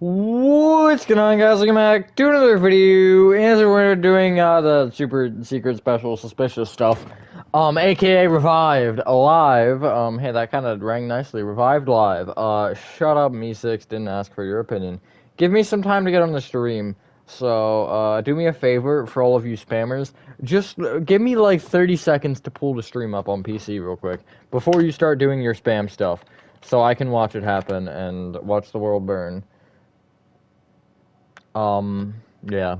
What's going on, guys? Welcome back to another video. As we're doing the super secret special suspicious stuff, aka revived alive. Hey, that kind of rang nicely. Revived live. Shut up, Me6. Didn't ask for your opinion. Give me some time to get on the stream. So, do me a favor for all of you spammers. Just give me like 30 seconds to pull the stream up on PC real quick before you start doing your spam stuff, so I can watch it happen and watch the world burn. Yeah.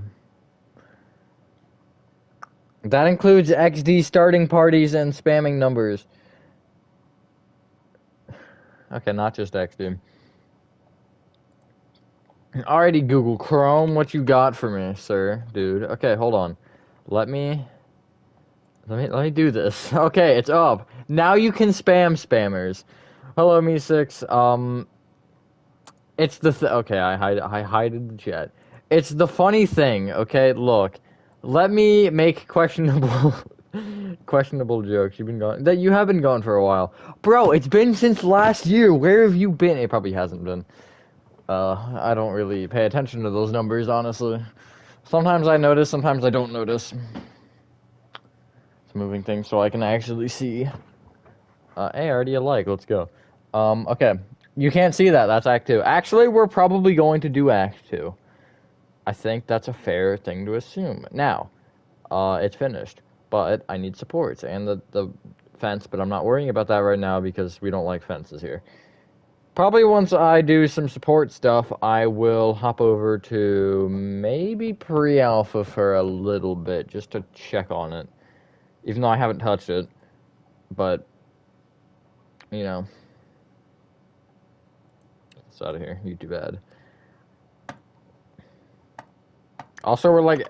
That includes XD starting parties and spamming numbers. Okay, not just XD. Alrighty, Google Chrome, what you got for me, sir, dude? Okay, hold on. Let me do this. Okay, it's up. Now you can spam spammers. Hello, Me6. It's the okay, I hided the chat. It's the funny thing, okay? Look, let me make questionable questionable jokes. You have been gone for a while. Bro, it's been since last year. Where have you been? It probably hasn't been. I don't really pay attention to those numbers, honestly. Sometimes I notice, sometimes I don't notice. It's moving things so I can actually see. Hey, already a like. Let's go. Okay. You can't see that. That's Act 2. Actually, we're probably going to do Act 2. I think that's a fair thing to assume. Now, it's finished, but I need supports and the fence, but I'm not worrying about that right now because we don't like fences here. Probably once I do some support stuff, I will hop over to maybe pre-alpha for a little bit, just to check on it. Even though I haven't touched it, but, you know. It's out of here, YouTube ad. Also, we're like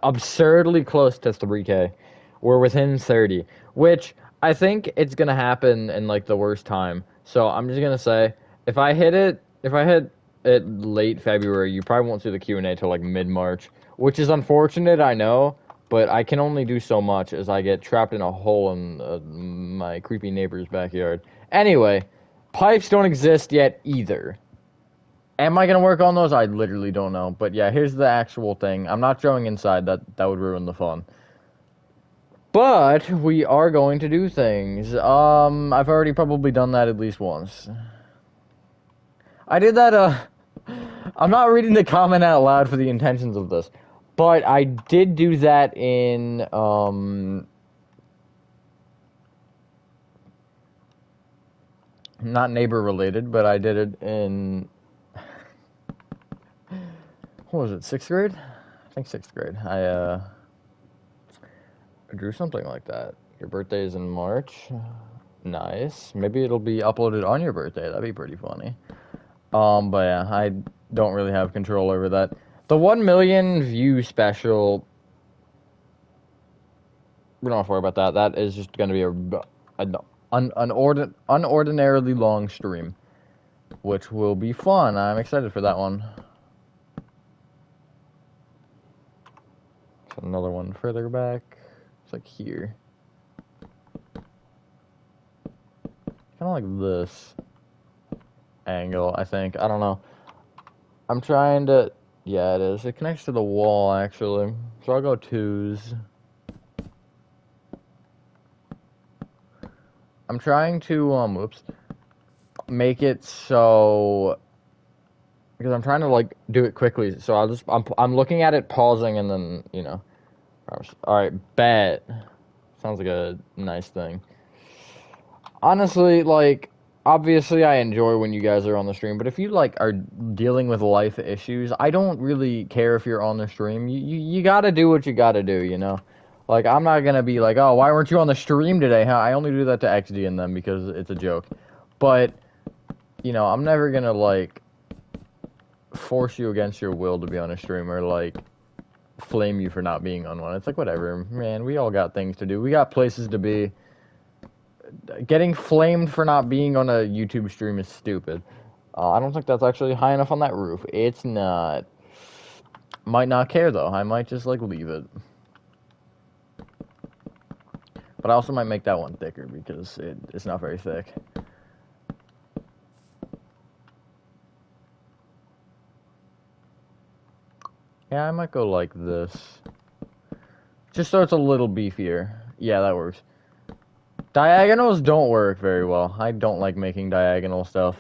absurdly close to 3K. We're within 30, which I think it's gonna happen in like the worst time. So I'm just gonna say, if I hit it late February, you probably won't see the Q&A till like mid-March, which is unfortunate, I know, but I can only do so much as I get trapped in a hole in my creepy neighbor's backyard. Anyway, pipes don't exist yet either. Am I gonna work on those? I literally don't know. But yeah, here's the actual thing. I'm not showing inside. That would ruin the fun. But we are going to do things. I've already probably done that at least once. I did that, I'm not reading the comment out loud for the intentions of this, but I did do that in, not neighbor related, but I did it in, what was it, 6th grade? I think 6th grade. I drew something like that. Your birthday is in March. Nice. Maybe it'll be uploaded on your birthday. That'd be pretty funny. But yeah, I don't really have control over that. The 1 million view special, we don't have to worry about that. That is just going to be an unordinarily long stream, which will be fun. I'm excited for that one. Another one further back. It's like here. Kind of like this angle, I think. I don't know. I'm trying to... Yeah, it is. It connects to the wall, actually. So I'll go 2s. I'm trying to, oops, make it so... Because I'm trying to, like, do it quickly. So I'm looking at it, pausing, and then, you know. Alright, bet. Sounds like a nice thing. Honestly, like, obviously I enjoy when you guys are on the stream, but if you, like, are dealing with life issues, I don't really care if you're on the stream. You gotta do what you gotta do, you know? Like, I'm not gonna be like, oh, why weren't you on the stream today, huh? I only do that to XD and them because it's a joke. But, you know, I'm never gonna, like, force you against your will to be on a stream or, like, flame you for not being on one. It's like, whatever, man, we all got things to do. We got places to be. Getting flamed for not being on a YouTube stream is stupid. I don't think that's actually high enough on that roof. It's not. Might not care, though. I might just, like, leave it. But I also might make that one thicker because it's not very thick. Yeah, I might go like this. Just so it's a little beefier. Yeah, that works. Diagonals don't work very well. I don't like making diagonal stuff.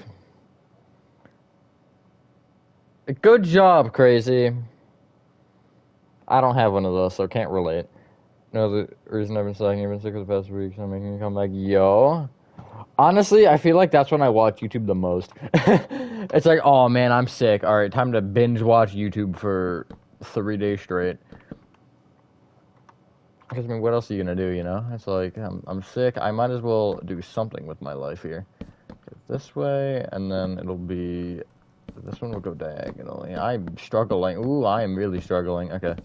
Good job, Crazy. I don't have one of those, so can't relate. No, the reason I've been slacking, you've been sick for the past week, so I'm making you come back. Yo. Honestly, I feel like that's when I watch YouTube the most. It's like, oh man, I'm sick. Alright, time to binge watch YouTube for 3 days straight. Because, I mean, what else are you gonna do, you know? It's like, I'm sick, I might as well do something with my life here. This way, and then it'll be... This one will go diagonally. I'm struggling. Ooh, I am really struggling. Okay.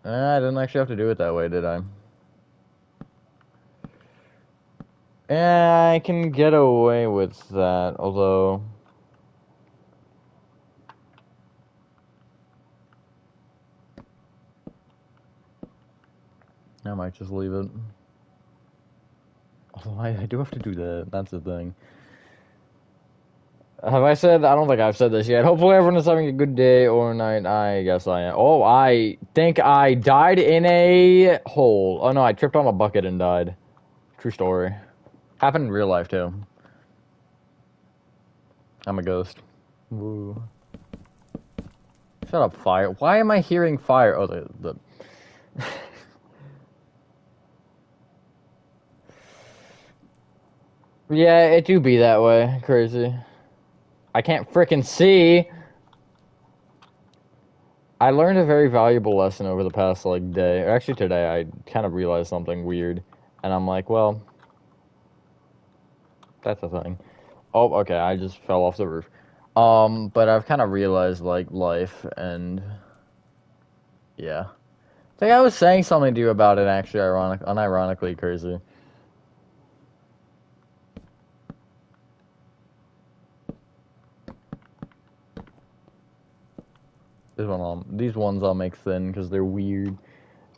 I didn't actually have to do it that way, did I? Yeah, I can get away with that, although... I might just leave it. Although I do have to do that, that's the thing. Have I said? I don't think I've said this yet. Hopefully everyone is having a good day or night. I guess I am. Oh, I think I died in a hole. Oh no, I tripped on a bucket and died. True story. Happened in real life too. I'm a ghost. Woo. Shut up, fire. Why am I hearing fire? Oh, the... Yeah, it do be that way. Crazy. I can't frickin' see. I learned a very valuable lesson over the past, like, day. Or actually, today, I kind of realized something weird. And I'm like, well, that's a thing. Oh, okay, I just fell off the roof. But I've kind of realized, like, life and... Yeah. I think I was saying something to you about it, actually, unironically, crazy. These ones I'll make thin, because they're weird.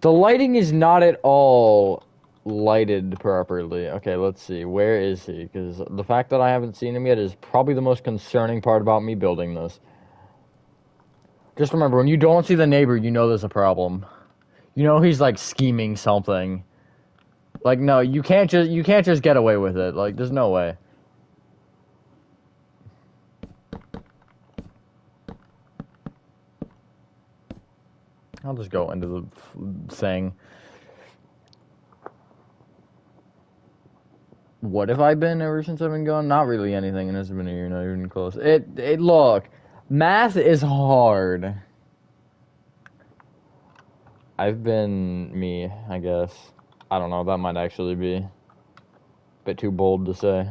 The lighting is not at all lighted properly. Okay, let's see. Where is he? Because the fact that I haven't seen him yet is probably the most concerning part about me building this. Just remember, when you don't see the neighbor, you know there's a problem. You know he's, like, scheming something. Like, no, you can't just get away with it. Like, there's no way. I'll just go into the thing. What have I been ever since I've been gone? Not really anything, and it's been a year, not even close. Look, math is hard. I've been me, I guess. I don't know, that might actually be a bit too bold to say.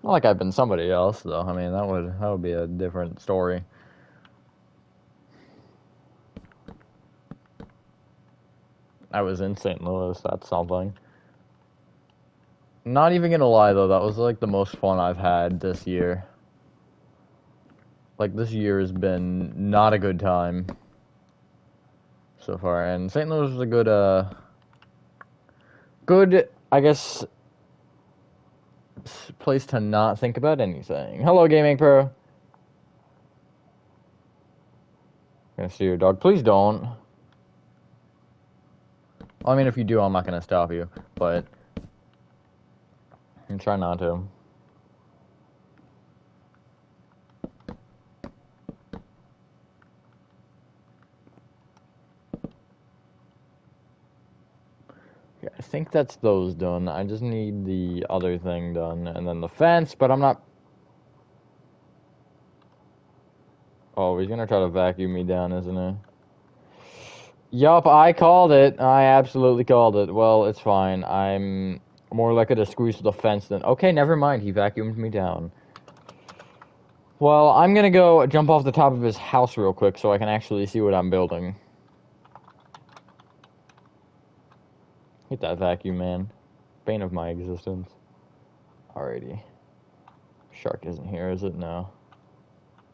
Not like I've been somebody else, though. I mean, that would be a different story. I was in St. Louis, that's something. Not even gonna lie, though, that was, like, the most fun I've had this year. Like, this year has been not a good time so far, and St. Louis was a good, I guess, place to not think about anything. Hello, Gaming Pro. I'm gonna see your dog. Please don't. Well, I mean, if you do, I'm not gonna stop you, but I'm trying not to. Yeah, I think that's those done. I just need the other thing done, and then the fence, but I'm not... Oh, he's gonna try to vacuum me down, isn't he? Yup, I called it. I absolutely called it. Well, it's fine. I'm more likely to squeeze to the fence than... Okay, never mind. He vacuumed me down. Well, I'm gonna go jump off the top of his house real quick so I can actually see what I'm building. Hit that vacuum, man. Bane of my existence. Alrighty. Shark isn't here, is it? No.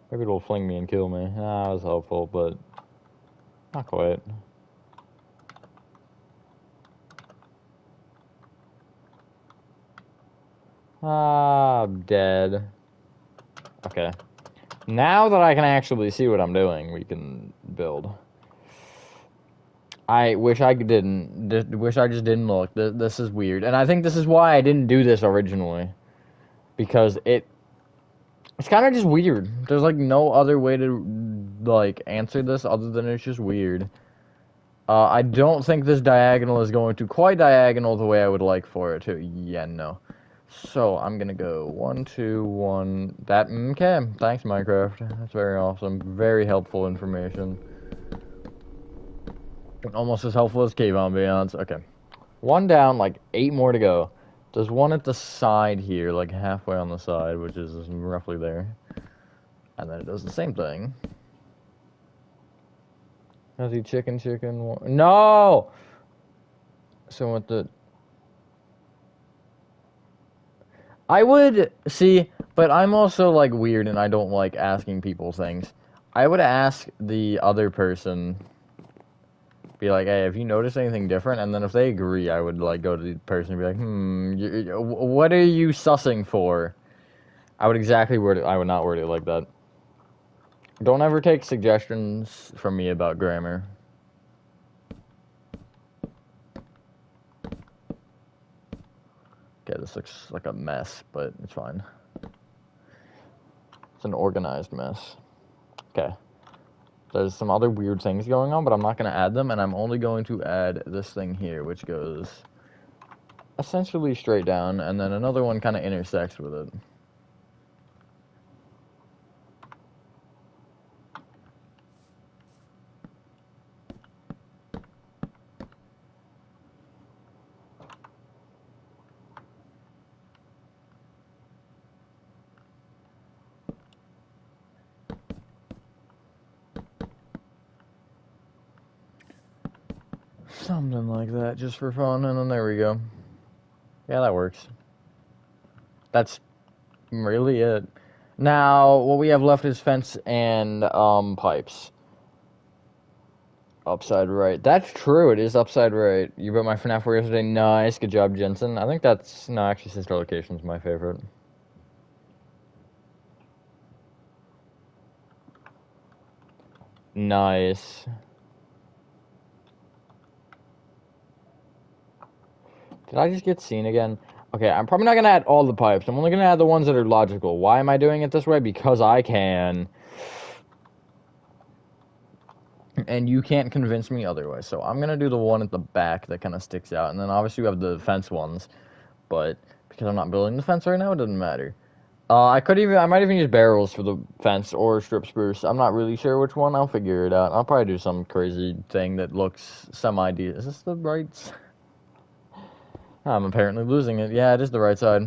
Maybe it'll fling me and kill me. I was hopeful, but not quite. I'm dead. Okay. Now that I can actually see what I'm doing, we can build. I wish I didn't. Wish I just didn't look. This is weird, and I think this is why I didn't do this originally, because it's kind of just weird. There's like no other way to like answer this other than it's just weird. I don't think this diagonal is going to quite diagonal the way I would like for it to. Yeah, no. So I'm gonna go 1, 2, 1. That okay? Thanks, Minecraft. That's very awesome. Very helpful information. Almost as helpful as cave ambiance. Okay. One down, like 8 more to go. There's one at the side here, like halfway on the side, which is roughly there. And then it does the same thing. How's he chicken? No! So with the... I would... See, but I'm also, like, weird and I don't like asking people things. I would ask the other person... Be like, hey, have you noticed anything different? And then if they agree, I would like go to the person and be like, what are you sussing for? I would exactly word it. I would not word it like that. Don't ever take suggestions from me about grammar. Okay, this looks like a mess, but it's fine. It's an organized mess. Okay. There's some other weird things going on, but I'm not going to add them, and I'm only going to add this thing here, which goes essentially straight down, and then another one kind of intersects with it. Something like that, just for fun, and then there we go. Yeah, that works. That's really it. Now, what we have left is fence and, pipes. Upside right. That's true, it is upside right. You built my FNAF 4 yesterday. Nice, good job, Jensen. I think that's... No, actually, Sister Location's my favorite. Nice. Did I just get seen again? Okay, I'm probably not going to add all the pipes. I'm only going to add the ones that are logical. Why am I doing it this way? Because I can. And you can't convince me otherwise. So I'm going to do the one at the back that kind of sticks out. And then obviously we have the fence ones. But because I'm not building the fence right now, it doesn't matter. I might even use barrels for the fence or strip spruce. I'm not really sure which one. I'll figure it out. I'll probably do some crazy thing that looks semi-decent. Is this the right side? I'm apparently losing it. Yeah, it is the right side.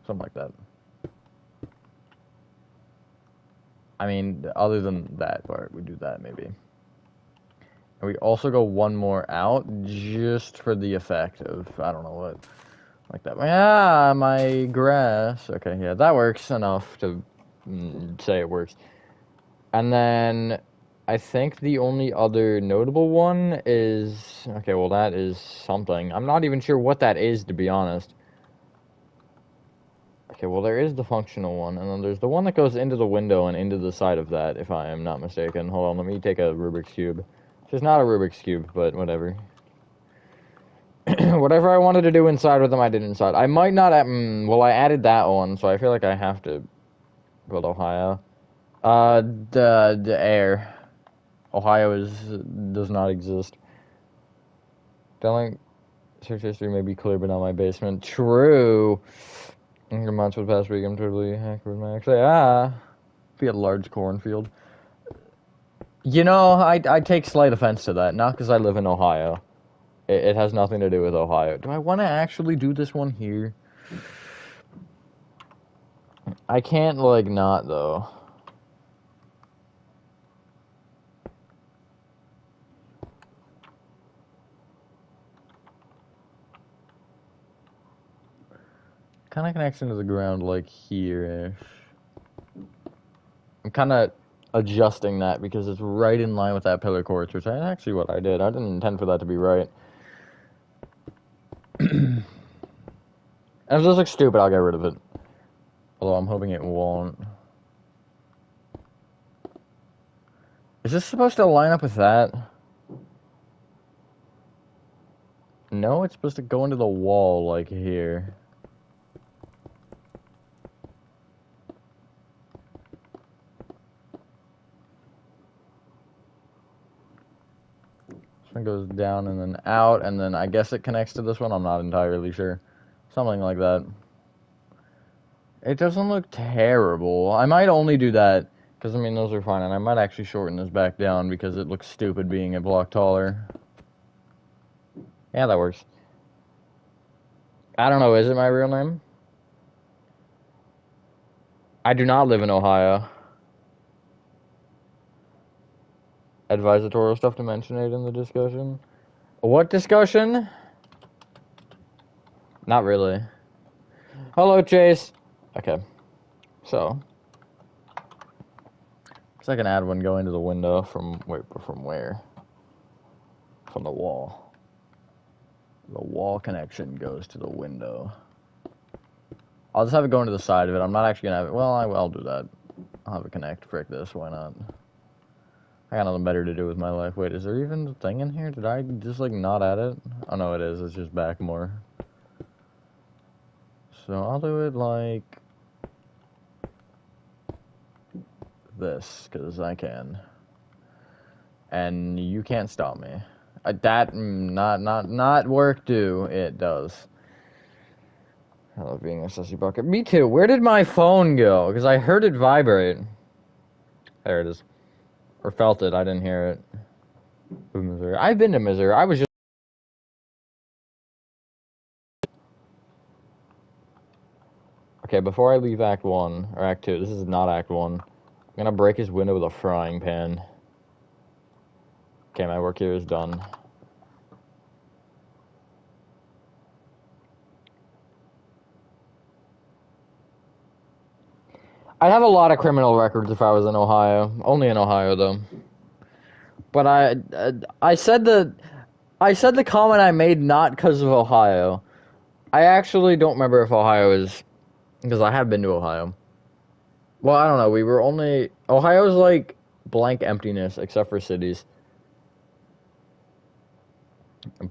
Something like that. I mean, other than that part, we do that maybe. And we also go one more out just for the effect of, I don't know what, like that. Yeah, my grass. Okay, yeah, that works enough to say it works. And then I think the only other notable one is, okay, well, that is something. I'm not even sure what that is, to be honest. Okay, well, there is the functional one, and then there's the one that goes into the window and into the side of that, if I am not mistaken. Hold on, let me take a Rubik's Cube. It's not a Rubik's Cube, but whatever. Whatever I wanted to do inside with them, I did inside. I might not add... well, I added that one, so I feel like I have to build Ohio. The air. Ohio does not exist. Telling search history may be clear, but not my basement. True. Your months would pass week. I'm totally hacked with my actually. Be a large cornfield. You know, I take slight offense to that. Not because I live in Ohio. It has nothing to do with Ohio. Do I want to actually do this one here? I can't, like, not, though. Kind of connection to the ground, like, here-ish. I'm kind of... adjusting that because it's right in line with that pillar quartz, which is actually what I did. I didn't intend for that to be right. If this looks stupid, I'll get rid of it. Although I'm hoping it won't. Is this supposed to line up with that? No, it's supposed to go into the wall, like here. This one goes down and then out, and then I guess it connects to this one. I'm not entirely sure. Something like that. It doesn't look terrible. I might only do that, because, I mean, those are fine, and I might actually shorten this back down because it looks stupid being a block taller. Yeah, that works. I don't know, is it my real name? I do not live in Ohio. Advisatorial stuff to mention it in the discussion. What discussion? Not really. Hello, Chase. Okay. So. So I can add one going to the window from where? From the wall. The wall connection goes to the window. I'll just have it go into the side of it. I'm not actually gonna have it. Well, I'll do that. I'll have it connect. Frick this. Why not? I got nothing better to do with my life. Wait, is there even a thing in here? Did I just, like, not add it? Oh, no, it is. It's just back more. So I'll do it like this, because I can. And you can't stop me. Not work do. It does. I love being a sussy bucket. Me too. Where did my phone go? Because I heard it vibrate. There it is. Or felt it. I didn't hear it. Ooh, Missouri. I've been to Missouri. I was just... Okay, before I leave Act 1, or Act 2, this is not Act 1. I'm gonna break his window with a frying pan. Okay, my work here is done. I'd have a lot of criminal records if I was in Ohio. Only in Ohio, though. But I said the comment I made not because of Ohio. I actually don't remember if Ohio is... Because I have been to Ohio. Well, I don't know. We were only... Ohio's like blank emptiness, except for cities.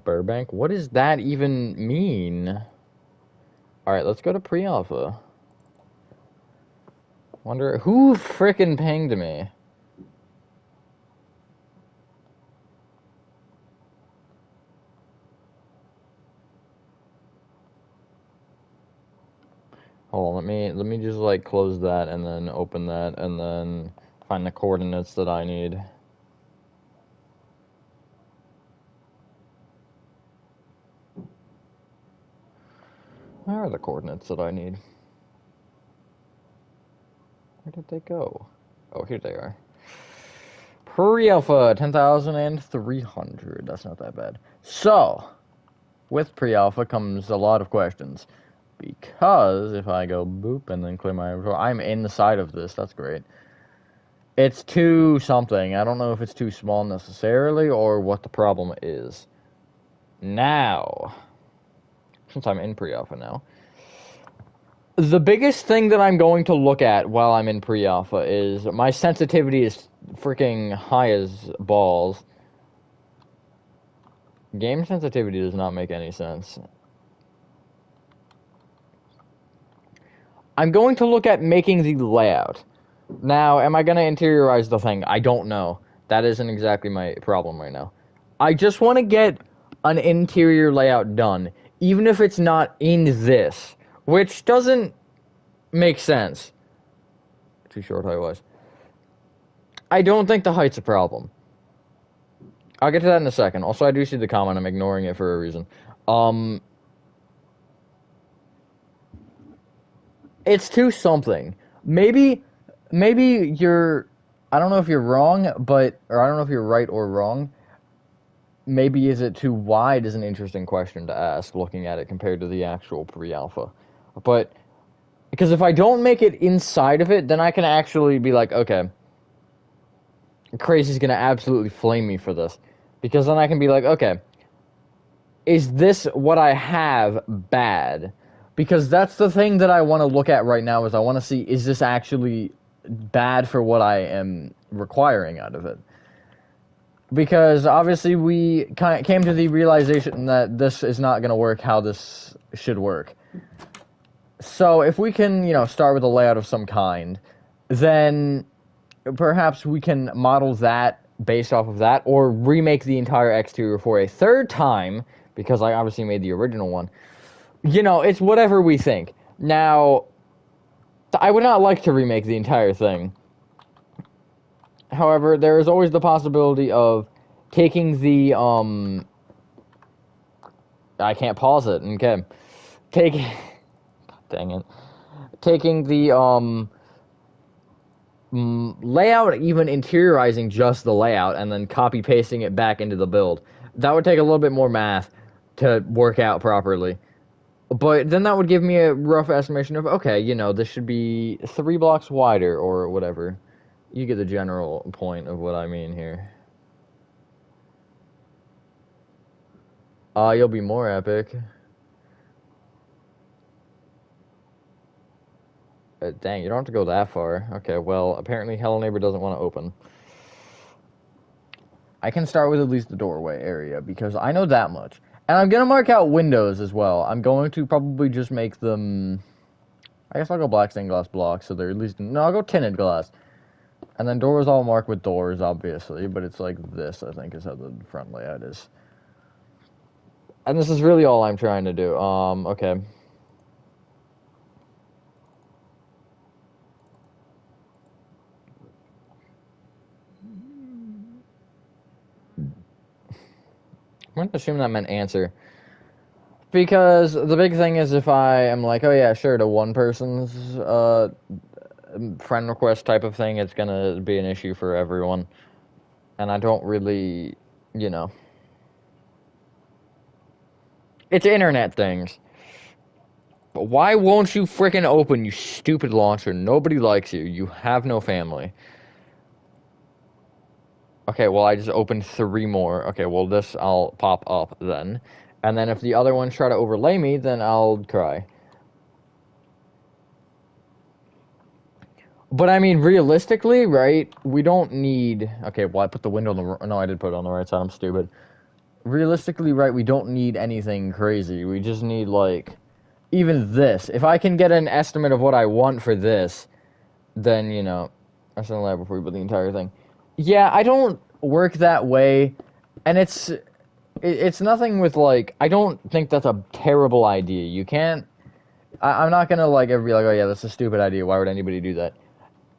Burbank? What does that even mean? Alright, let's go to pre-alpha. Wonder... Who frickin' pinged me? Hold on, let me just, like, close that and then open that and then find the coordinates that I need. Where are the coordinates that I need? Where did they go? Oh, here they are. Pre-alpha, 10,300. That's not that bad. So, with pre-alpha comes a lot of questions. Because if I go boop and then clear my inventory, I'm inside of this. That's great. It's too something. I don't know if it's too small necessarily or what the problem is. Now, since I'm in pre-alpha now, the biggest thing that I'm going to look at while I'm in pre-alpha is my sensitivity is freaking high as balls. Game sensitivity does not make any sense. I'm going to look at making the layout. Now, am I going to interiorize the thing? I don't know. That isn't exactly my problem right now. I just want to get an interior layout done, even if it's not in this, which doesn't make sense. Too short height-wise. I don't think the height's a problem. I'll get to that in a second. Also, I do see the comment. I'm ignoring it for a reason. It's too something. Maybe you're... I don't know if you're wrong, but... Or I don't know if you're right or wrong. Maybe is it too wide is an interesting question to ask, looking at it compared to the actual pre-alpha. But... Because if I don't make it inside of it, then I can actually be like, okay... Crazy's gonna absolutely flame me for this. Because then I can be like, okay, is this what I have bad? Because that's the thing that I want to look at right now is I want to see, is this actually bad for what I am requiring out of it? Because obviously we came to the realization that this is not going to work how this should work. So if we can, start with a layout of some kind, then perhaps we can model that based off of that, or remake the entire exterior for a third time, because I obviously made the original one. It's whatever we think. Now, I would not like to remake the entire thing. However, there is always the possibility of taking the, I can't pause it, okay. Taking, dang it. Taking the, layout, even interiorizing just the layout, and then copy-pasting it back into the build. That would take a little bit more math to work out properly. But then that would give me a rough estimation of, okay, this should be 3 blocks wider, or whatever. You get the general point of what I mean here. You'll be more epic. Dang, you don't have to go that far. Okay, well, apparently Hello Neighbor doesn't want to open. I can start with at least the doorway area, because I know that much. And I'm going to mark out windows as well. I'm going to probably just make them... I guess I'll go black stained glass blocks, so they're at least... No, I'll go tinted glass. And then doors I'll mark with doors, obviously, but it's like this, I think, is how the front layout is. And this is really all I'm trying to do. Okay. I'm going to assume that meant answer. Because the big thing is if I am like, oh yeah, sure, to one person's friend request type of thing, it's going to be an issue for everyone. And I don't really, It's internet things. But why won't you frickin' open, you stupid launcher? Nobody likes you. You have no family. Okay, well, I just opened 3 more. Okay, well, this I'll pop up then. And then if the other ones try to overlay me, then I'll cry. But I mean, realistically, right, we don't need... Okay, well, I put the window on the... No, I did put it on the right side. I'm stupid. Realistically, right, we don't need anything crazy. We just need, like... Even this. If I can get an estimate of what I want for this, then, I shouldn't lie before we put the entire thing. Yeah, I don't work that way, and it's nothing with, like, I don't think that's a terrible idea. You can't, I'm not gonna, like, ever be like, oh yeah, that's a stupid idea, why would anybody do that?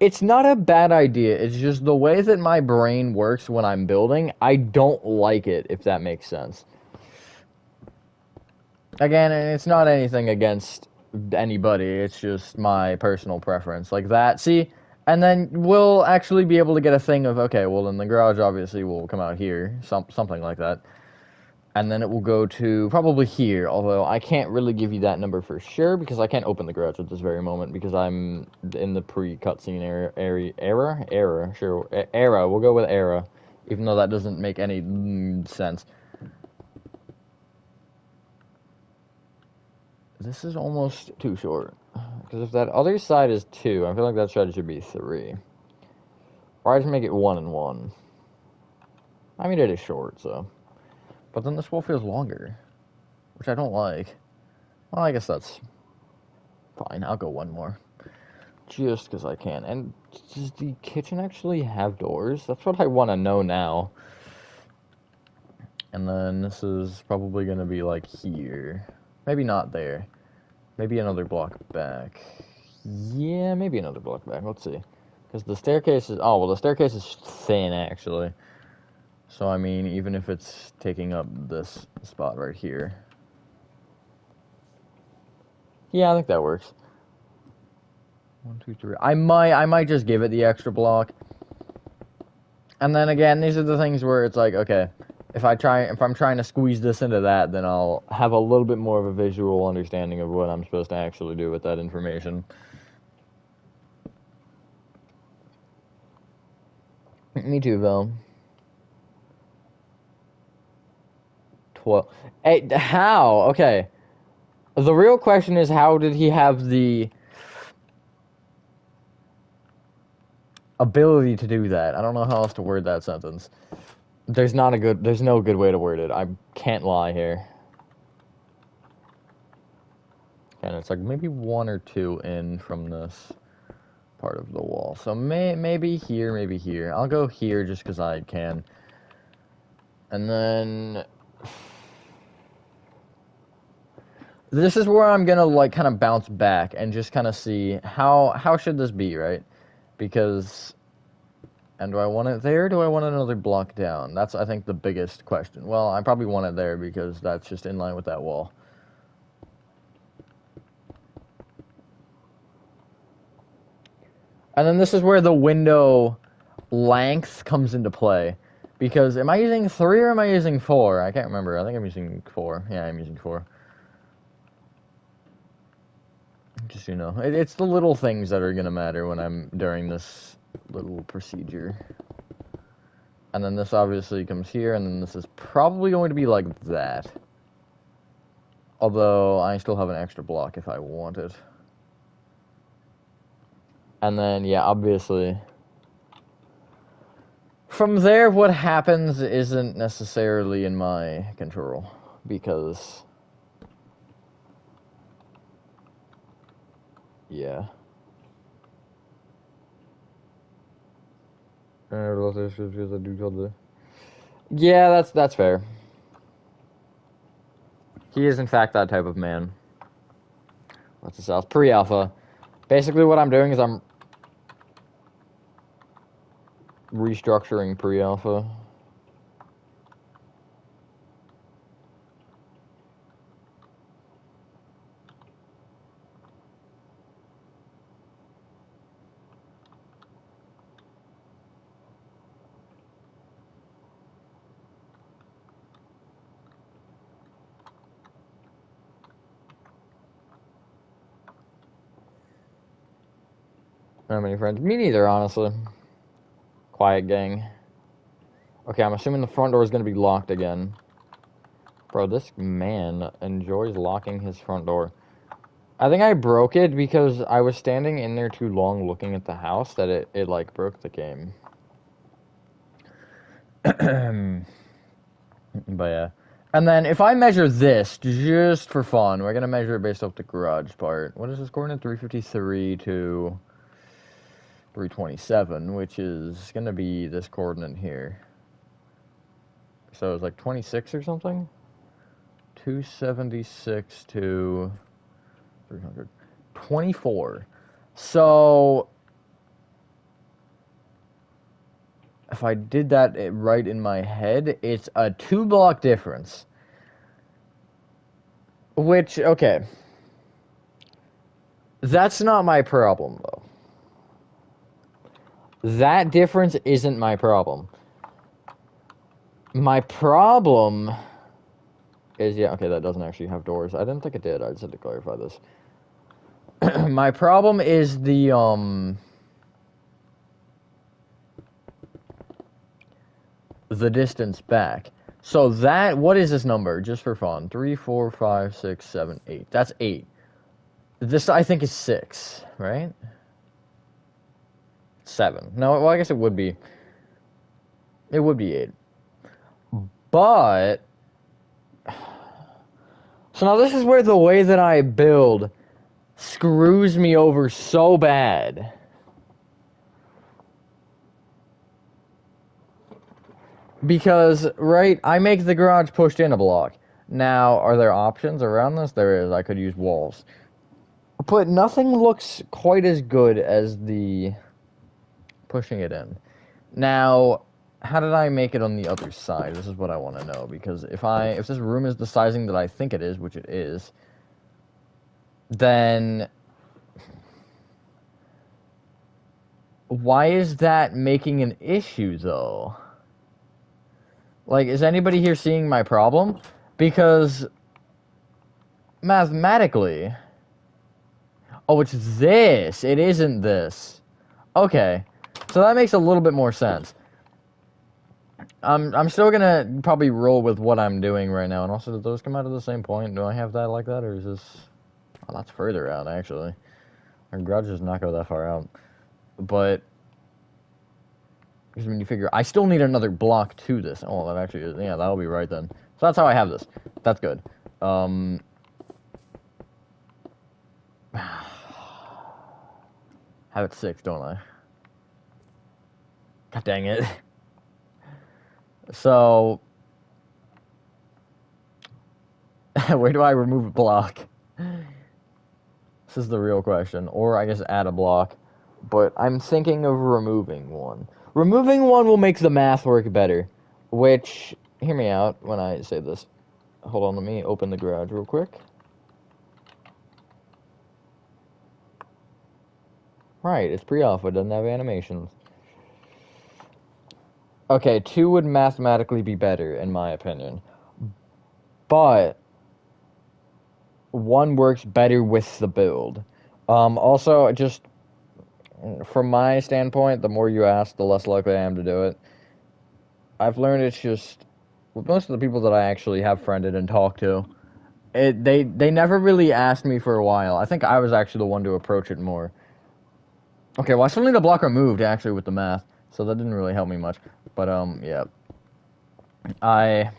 It's not a bad idea, it's just the way that my brain works when I'm building, I don't like it, if that makes sense. Again, it's not anything against anybody, it's just my personal preference, like that, see? And then we'll actually be able to get a thing of, okay, well, then the garage obviously will come out here, something like that. And then it will go to probably here, although I can't really give you that number for sure, because I can't open the garage at this very moment, because I'm in the pre-cutscene era, sure, era, we'll go with era, even though that doesn't make any sense. This is almost too short. Because if that other side is 2, I feel like that side should be 3. Or I just make it 1 and 1. I mean, it is short, so. But then this wall feels longer. Which I don't like. Well, I guess that's fine. I'll go 1 more. Just because I can. And does the kitchen actually have doors? That's what I want to know now. And then this is probably going to be like here. Maybe not there. Maybe another block back. Yeah, maybe another block back. Let's see. Because the staircase is... Oh, well, the staircase is thin, actually. So, I mean, even if it's taking up this spot right here. Yeah, I think that works. 1, 2, 3. I might just give it the extra block. And then again, these are the things where it's like, okay, if I'm trying to squeeze this into that, then I'll have a little bit more of a visual understanding of what I'm supposed to actually do with that information. Me too, Val. 12. Hey, how? Okay. The real question is, how did he have the ability to do that? I don't know how else to word that sentence. There's no good way to word it. I can't lie here. And it's like maybe 1 or 2 in from this part of the wall. So maybe here, maybe here. I'll go here just because I can. And then this is where I'm gonna like kind of bounce back and just kind of see how should this be, right? Because, and do I want it there? Or do I want another block down? That's, I think, the biggest question. Well, I probably want it there because that's just in line with that wall. And then this is where the window length comes into play. Because, am I using 3 or am I using 4? I can't remember. I think I'm using 4. Yeah, I'm using 4. Just, you know, it's the little things that are going to matter when I'm during this little procedure. And then this obviously comes here, and then this is probably going to be like that. Although, I still have an extra block if I want it. And then, yeah, obviously, from there, what happens isn't necessarily in my control, because, yeah. Yeah, that's fair. He is, in fact, that type of man. What's this else? Pre-alpha. Basically, what I'm doing is I'm restructuring pre-alpha. Not many friends. Me neither, honestly. Quiet gang. Okay, I'm assuming the front door is going to be locked again. Bro, this man enjoys locking his front door. I think I broke it because I was standing in there too long looking at the house that it like, broke the game. But yeah. And then if I measure this, just for fun, we're going to measure it based off the garage part. What is this coordinate? 353 to 327, which is going to be this coordinate here. So it's like 26 or something? 276 to 300. 24. So if I did that right in my head, it's a 2-block difference. Which, okay. That's not my problem, though. That difference isn't my problem. My problem is, yeah, okay, that doesn't actually have doors. I didn't think it did. I just had to clarify this. My problem is the distance back. So that, what is this number? Just for fun. 3, 4, 5, 6, 7, 8. That's 8. This, I think, is 6, right? 7. No, well, I guess it would be. It would be 8. But, so now this is where the way that I build screws me over so bad. Because, right, I make the garage pushed in a block. Now, are there options around this? There is. I could use walls. But nothing looks quite as good as the pushing it in. Now, how did I make it on the other side? This is what I want to know. Because if this room is the sizing that I think it is, which it is, then why is that making an issue, though? Like, is anybody here seeing my problem? Because mathematically, oh, it's this. It isn't this. Okay. So that makes a little bit more sense. I'm still gonna probably roll with what I'm doing right now. And also, do those come out of the same point? Do I have that like that, or is this? Oh, that's further out actually. Our garage does not go that far out, but because when you figure, I still need another block to this. Oh, that actually is. Yeah, that'll be right then. So that's how I have this. That's good. Have it 6, don't I? God dang it. So, where do I remove a block? This is the real question. Or I guess add a block. But I'm thinking of removing one. Removing one will make the math work better. Which, hear me out when I say this. Hold on, let me open the garage real quick. Right, it's pre-alpha, doesn't have animations. Okay, 2 would mathematically be better, in my opinion. But 1 works better with the build. Also, just from my standpoint, the more you ask, the less likely I am to do it. I've learned it's just with most of the people that I actually have friended and talked to, they never really asked me for a while. I think I was actually the one to approach it more. Okay, well I still need a block removed actually with the math, so that didn't really help me much. But yeah, I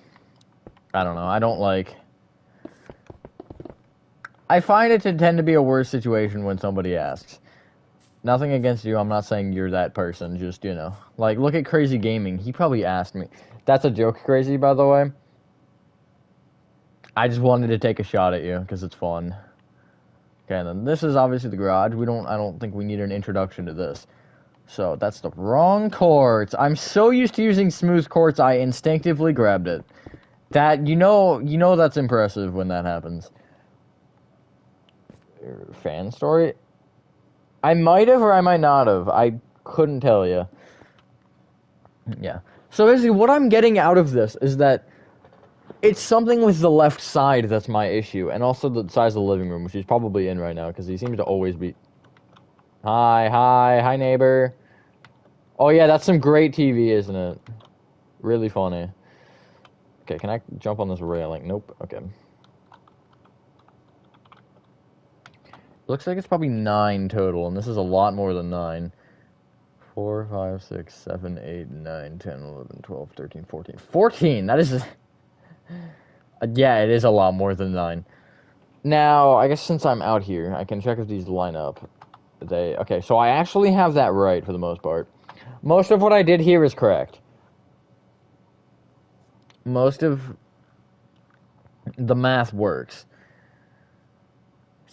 don't know. I don't like. I find it to tend to be a worse situation when somebody asks. Nothing against you. I'm not saying you're that person. Just, you know. Like, look at Crazy Gaming. He probably asked me. That's a joke, Crazy, by the way. I just wanted to take a shot at you, because it's fun. Okay, and then this is obviously the garage. I don't think we need an introduction to this. So, that's the wrong quartz. I'm so used to using smooth quartz, I instinctively grabbed it. That, you know that's impressive when that happens. Fan story? I might have or I might not have. I couldn't tell you. Yeah. So basically, what I'm getting out of this is that it's something with the left side that's my issue, and also the size of the living room, which he's probably in right now, because he seems to always be... Hi, neighbor. Oh yeah, that's some great TV, isn't it? Really funny. Okay, can I jump on this railing? Nope. Okay. Looks like it's probably 9 total, and this is a lot more than 9. 4, 5, 6, 7, 8, 9, 10, 11, 12, 13, 14. 14! That is... yeah, it is a lot more than 9. Now, I guess since I'm out here, I can check if these line up. Okay, so I actually have that right for the most part. Most of what I did here is correct. Most of the math works.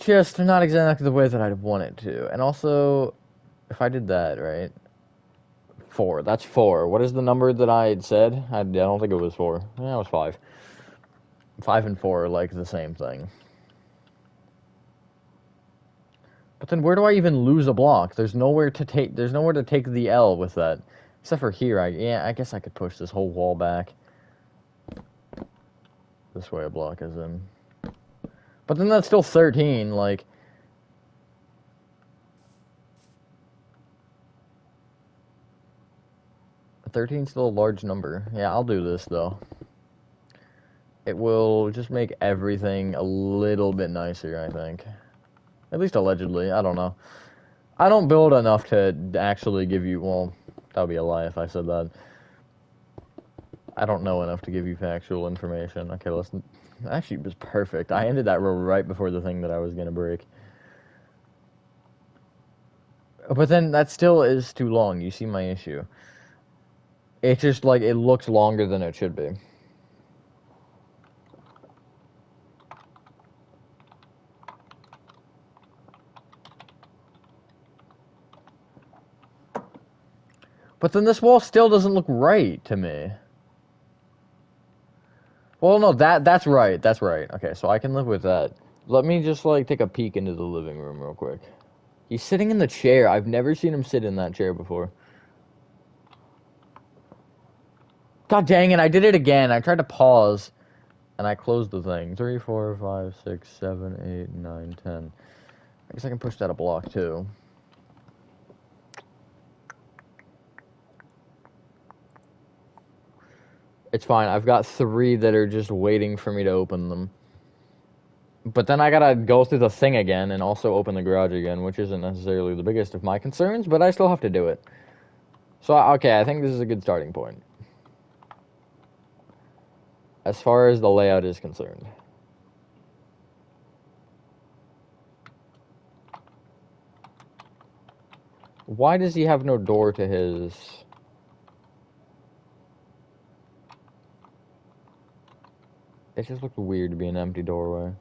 Just not exactly the way that I'd want it to. And also, if I did that, right? 4. That's 4. What is the number that I had said? I don't think it was 4. Yeah, it was 5. 5 and 4 are like the same thing. But then where do I even lose a block? There's nowhere to take the L with that. Except for here, I guess I could push this whole wall back. This way a block is in. But then that's still 13, like... 13's still a large number. Yeah, I'll do this, though. It will just make everything a little bit nicer, I think. At least allegedly, I don't know. I don't build enough to actually give you... Well, that would be a lie if I said that. I don't know enough to give you factual information. Okay, listen. Actually, it was perfect. I ended that row right before the thing that I was going to break. But then that still is too long. You see my issue. It's just like it looks longer than it should be. But then this wall still doesn't look right to me. Well, no, that's right. That's right. Okay, so I can live with that. Let me just, like, take a peek into the living room real quick. He's sitting in the chair. I've never seen him sit in that chair before. God dang it, I did it again. I tried to pause, and I closed the thing. 3, 4, 5, 6, 7, 8, 9, 10. I guess I can push that a block, too. It's fine. I've got 3 that are just waiting for me to open them. But then I gotta go through the thing again and also open the garage again, which isn't necessarily the biggest of my concerns, but I still have to do it. So, okay, I think this is a good starting point. As far as the layout is concerned. Why does he have no door to his... It just looked weird to be an empty doorway.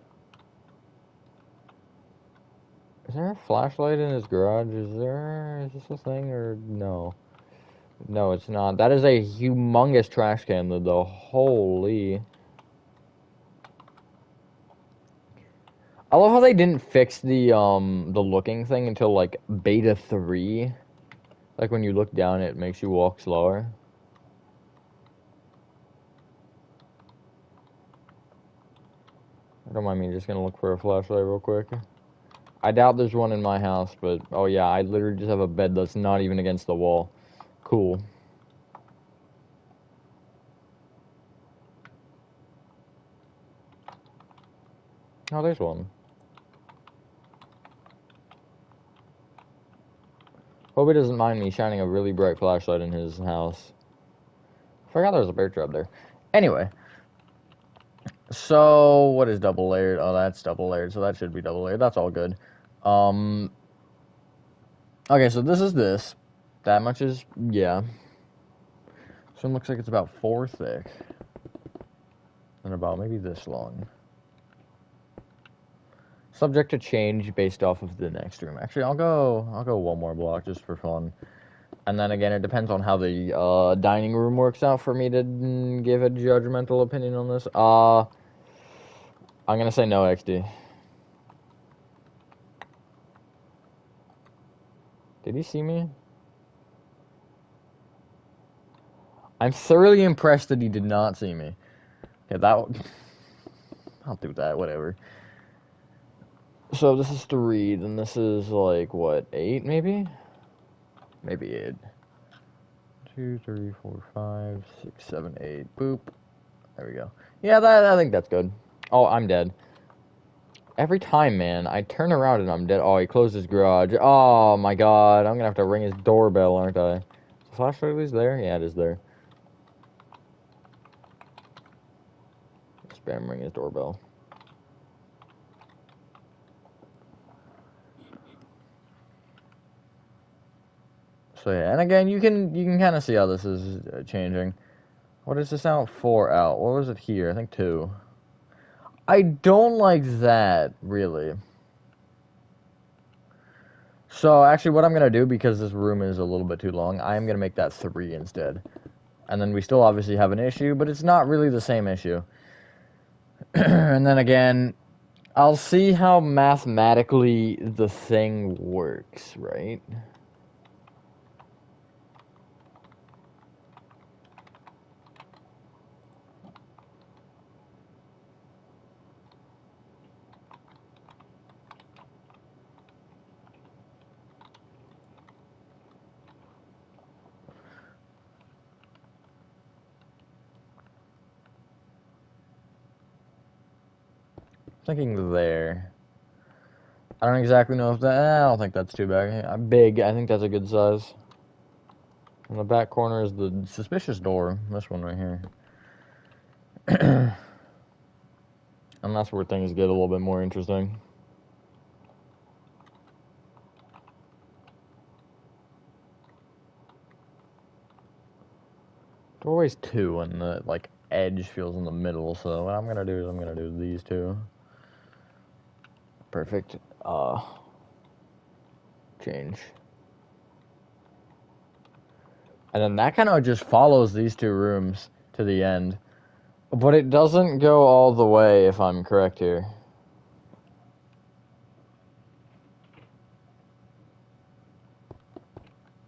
Is there a flashlight in his garage? Is this a thing or no? No, it's not. That is a humongous trash can, though. Holy. I love how they didn't fix the looking thing until, like, beta 3. Like, when you look down, it makes you walk slower. Don't mind me, just gonna look for a flashlight real quick. I doubt there's one in my house, but, oh yeah, I literally just have a bed that's not even against the wall. Cool. Oh, there's one. Hope he doesn't mind me shining a really bright flashlight in his house. Forgot there was a bear trap there. Anyway. So, what is double layered? Oh, that's double layered, so that should be double layered. That's all good. Okay, so this is this. That much is, yeah. So it looks like it's about 4 thick. And about maybe this long. Subject to change based off of the next room. Actually, I'll go one more block just for fun. And then again, it depends on how the dining room works out for me to give a judgmental opinion on this. I'm gonna say no, XD. Did he see me? I'm thoroughly impressed that he did not see me. Okay, I'll do that, whatever. So this is 3, then this is like, what, 8 maybe? Maybe 8. 2, 3, 4, 5, 6, 7, 8. Boop. There we go. Yeah, I think that's good. Oh, I'm dead. Every time, man, I turn around and I'm dead. Oh, he closed his garage. Oh my god, I'm gonna have to ring his doorbell, aren't I? Is the flashlight at least there? Yeah, it is there. Spam ring his doorbell. So yeah, and again, you can kind of see how this is changing. What is this out? 4 out. What was it here? I think 2. I don't like that, really. So actually what I'm going to do, because this room is a little bit too long, I am going to make that 3 instead. And then we still obviously have an issue, but it's not really the same issue. And then again, I'll see how mathematically the thing works, right? Thinking there. I don't exactly know if that... I don't think that's too big. I think that's a good size. In the back corner is the suspicious door. This one right here. And that's where things get a little bit more interesting. Doorway's 2, and the, like, edge feels in the middle, so what I'm gonna do is I'm gonna do these 2. Perfect. Change. And then that kind of just follows these 2 rooms to the end. But it doesn't go all the way, if I'm correct here.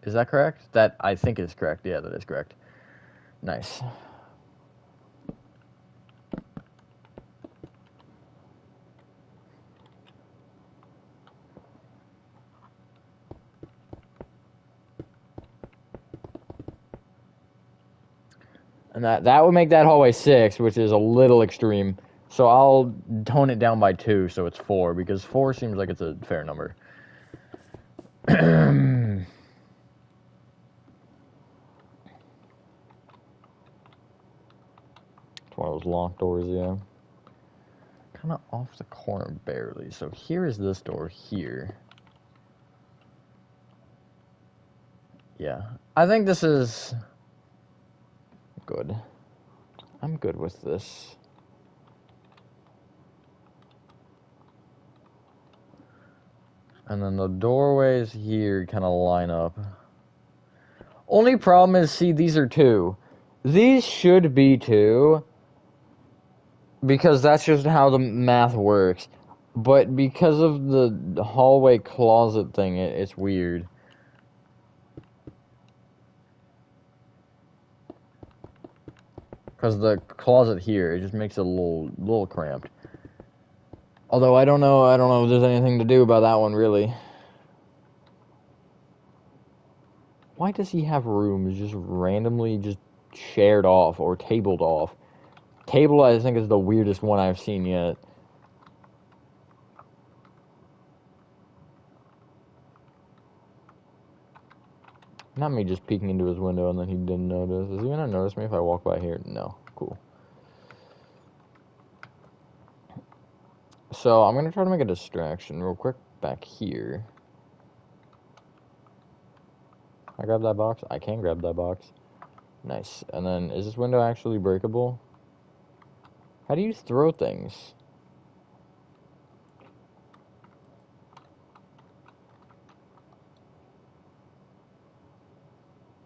Is that correct? That, I think, is correct. Yeah, that is correct. Nice. And that would make that hallway 6, which is a little extreme. So I'll tone it down by 2, so it's 4, because 4 seems like it's a fair number. It's one of those locked doors, yeah. Kind of off the corner, barely. So here is this door here. Yeah. I think this is good. I'm good with this. And then the doorways here kind of line up. Only problem is, see, these are 2. These should be 2, because that's just how the math works. But because of the hallway closet thing, it's weird. Because the closet here, it just makes it a little cramped. Although I don't know if there's anything to do about that one, really. Why does he have rooms just randomly just shared off or tabled off? Table, I think, is the weirdest one I've seen yet. Not me just peeking into his window and then he didn't notice. Is he gonna notice me if I walk by here? No. Cool. So I'm gonna try to make a distraction real quick back here. I grab that box? I can grab that box. Nice. And then, is this window actually breakable? How do you throw things?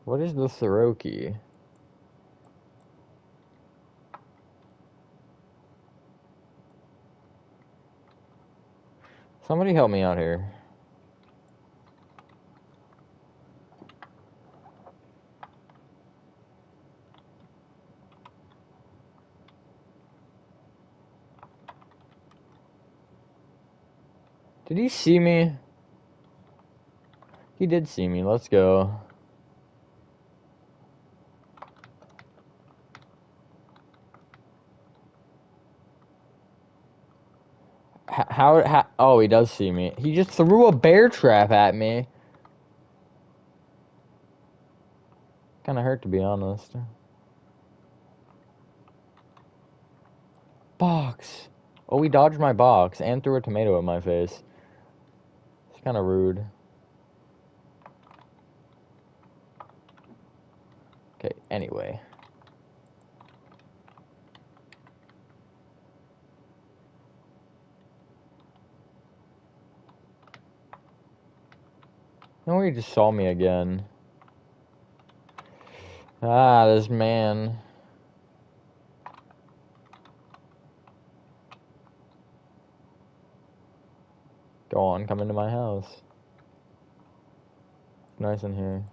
What is the throw key? Somebody help me out here. Did he see me? He did see me. Let's go. How? Oh, he does see me. He just threw a bear trap at me. Kinda hurt, to be honest. Box. Oh, he dodged my box and threw a tomato at my face. It's kinda rude. Okay, anyway. No, he just saw me again. Ah, this man. Go on, come into my house. It's nice in here.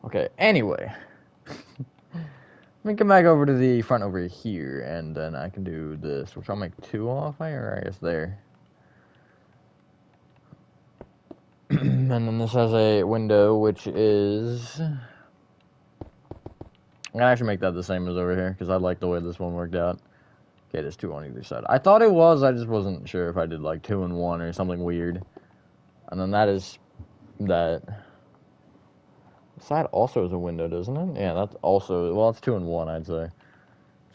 Okay, anyway. Let me come back over to the front over here, and then I can do this, which I'll make 2 off, or I guess there. And then this has a window, which is... I'm gonna actually make that the same as over here, because I like the way this one worked out. Okay, there's 2 on either side. I thought it was, I just wasn't sure if I did like 2 and 1 or something weird. And then that is that. The side also is a window, doesn't it? Yeah, that's also, well, it's 2 and 1, I'd say.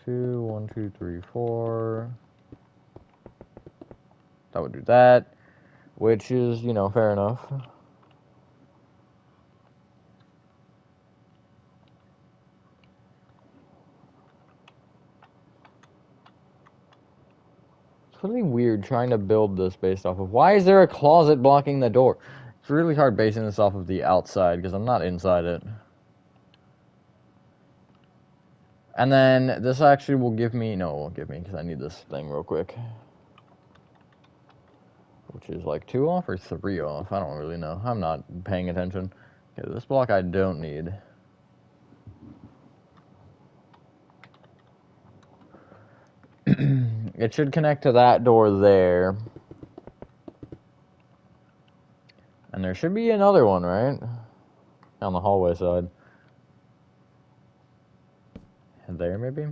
2, 1, 2, 3, 4. That would do that, which is, you know, fair enough. really weird trying to build this based off of... Why is there a closet blocking the door? It's really hard basing this off of the outside, because I'm not inside it. And then this actually will give me... No, it won't give me, because I need this thing real quick. Which is like 2 off or 3 off? I don't really know. I'm not paying attention. Okay, this block I don't need. It should connect to that door there. And there should be another one, right? On the hallway side. And there, maybe?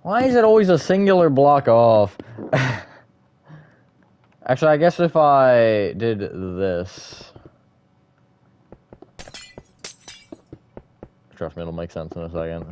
Why is it always a singular block off? Actually, I guess if I did this... Trust me, it'll make sense in a second.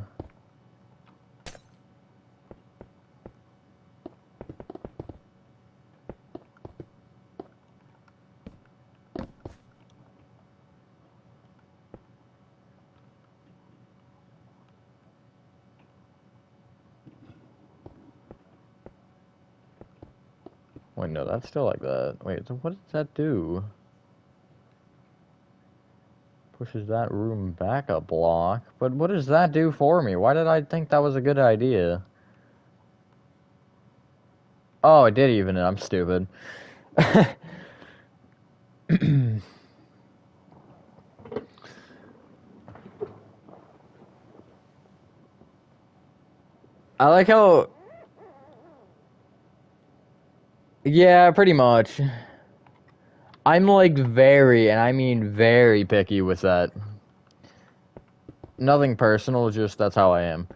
Wait, no, that's still like that. Wait, so what does that do? Pushes that room back a block. But what does that do for me? Why did I think that was a good idea? Oh, it did even it. I'm stupid. I like how... Yeah, pretty much. I'm like very, and I mean very picky with that. Nothing personal, just that's how I am.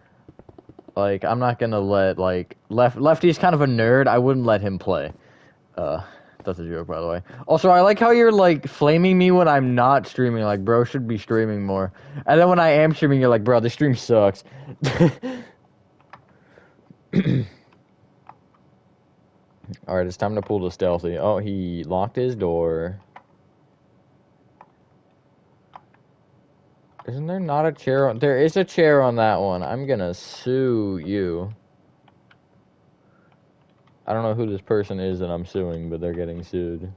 Like, I'm not gonna let, like... Lefty's kind of a nerd, I wouldn't let him play. That's a joke, by the way. Also, I like how you're, like, flaming me when I'm not streaming. Like, bro should be streaming more. And then when I am streaming, you're like, bro, this stream sucks. Alright, it's time to pull the stealthy. Oh, he locked his door. Isn't there not a chair on... There is a chair on that one. I'm gonna sue you. I don't know who this person is that I'm suing, but they're getting sued.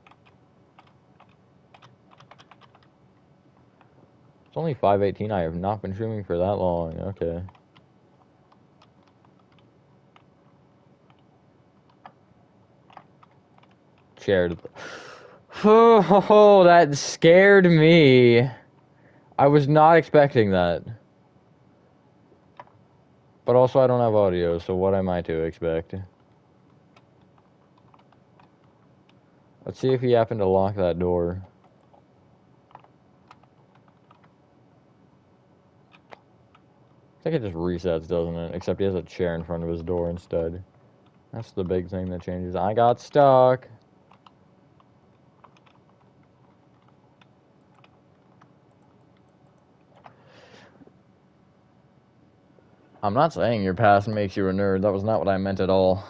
It's only 5:18. I have not been streaming for that long. Okay. Chair. Oh, that scared me. I was not expecting that. But also, I don't have audio, so what am I to expect? Let's see if he happened to lock that door. I think it just resets, doesn't it? Except he has a chair in front of his door instead. That's the big thing that changes. I got stuck. I'm not saying your past makes you a nerd. That was not what I meant at all.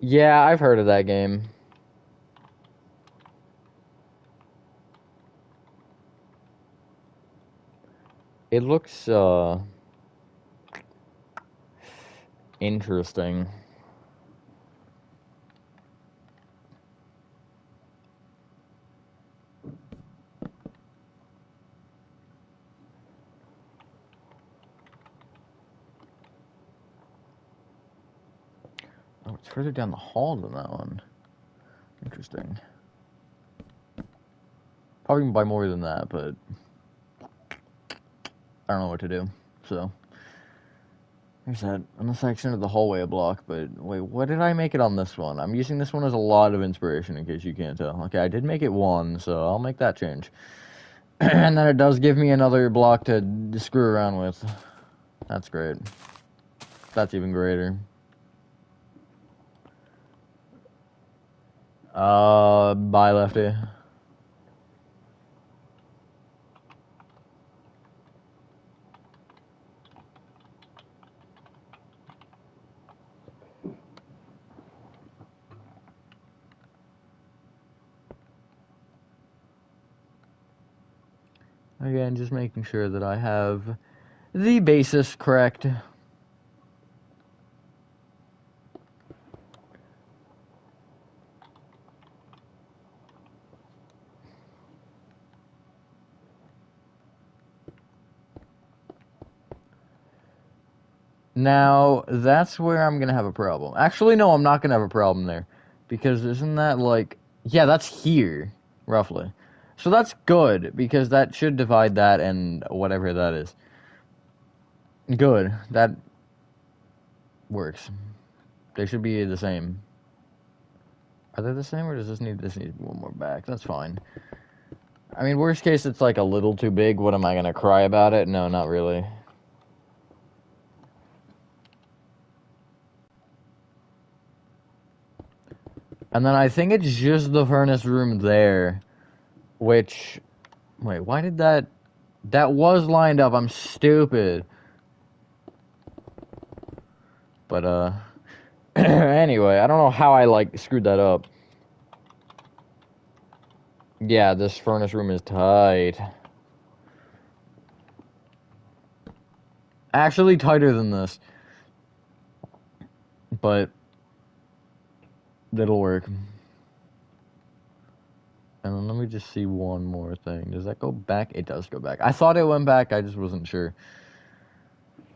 Yeah, I've heard of that game. It looks, interesting. Oh, it's further down the hall than that one. Interesting. Probably by more than that, but I don't know what to do. So, there's that on the section of the hallway block, but wait, what did I make it on this one? I'm using this one as a lot of inspiration in case you can't tell. Okay, I did make it 1, so I'll make that change. And then it does give me another block to screw around with. That's great. That's even greater. Bye, Lefty. Again, just making sure that I have the basis correct. Now, that's where I'm gonna have a problem. Actually, no, I'm not gonna have a problem there. Because isn't that like... Yeah, that's here, roughly. So that's good, because that should divide that and whatever that is. Good. That works. They should be the same. Are they the same, or does this need one more back? That's fine. I mean, worst case, it's like a little too big. What am I gonna cry about it? No, not really. And then I think it's just the furnace room there, which... Wait, why did that... That was lined up. I'm stupid. But, anyway, I don't know how I, like, screwed that up. Yeah, this furnace room is tight. Actually tighter than this. But... It'll work. And then let me just see one more thing. Does that go back? It does go back. I thought it went back, I just wasn't sure.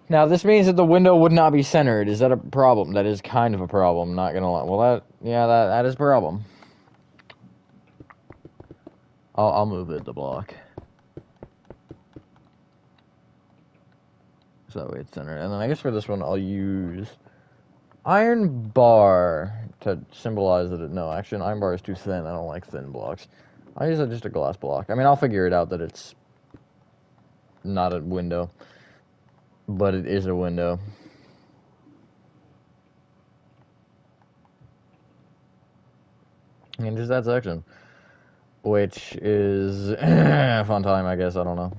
Now, this means that the window would not be centered. Is that a problem? That is kind of a problem, not gonna lie. Well, that is a problem. I'll move it the block. So that way it's centered. And then I guess for this one, I'll use iron bar to symbolize that no, actually, an iron bar is too thin. I don't like thin blocks. I'll use just a glass block. I mean, I'll figure it out that it's not a window, but it is a window. And just that section, which is a fun time, I guess. I don't know.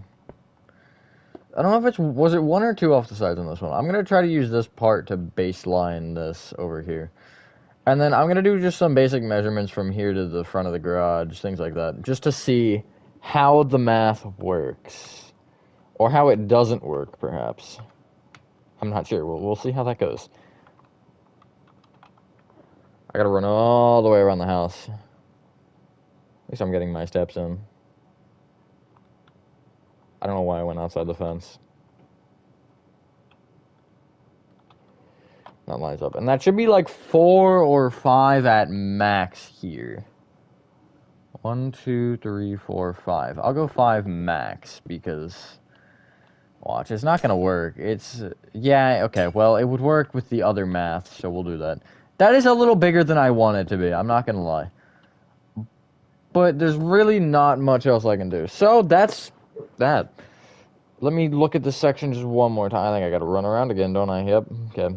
I don't know if was it one or two off the sides on this one. I'm gonna try to use this part to baseline this over here. And then I'm going to do just some basic measurements from here to the front of the garage, things like that, just to see how the math works. Or how it doesn't work, perhaps. I'm not sure. We'll see how that goes. I got to run all the way around the house. At least I'm getting my steps in. I don't know why I went outside the fence. That lines up. And that should be like 4 or 5 at max here. 1, 2, 3, 4, 5. I'll go 5 max because... Watch, it's not gonna work. It's... Yeah, okay, well, it would work with the other math, so we'll do that. That is a little bigger than I want it to be, I'm not gonna lie. But there's really not much else I can do. So, that's that. Let me look at this section just one more time. I think I gotta run around again, don't I? Yep, okay.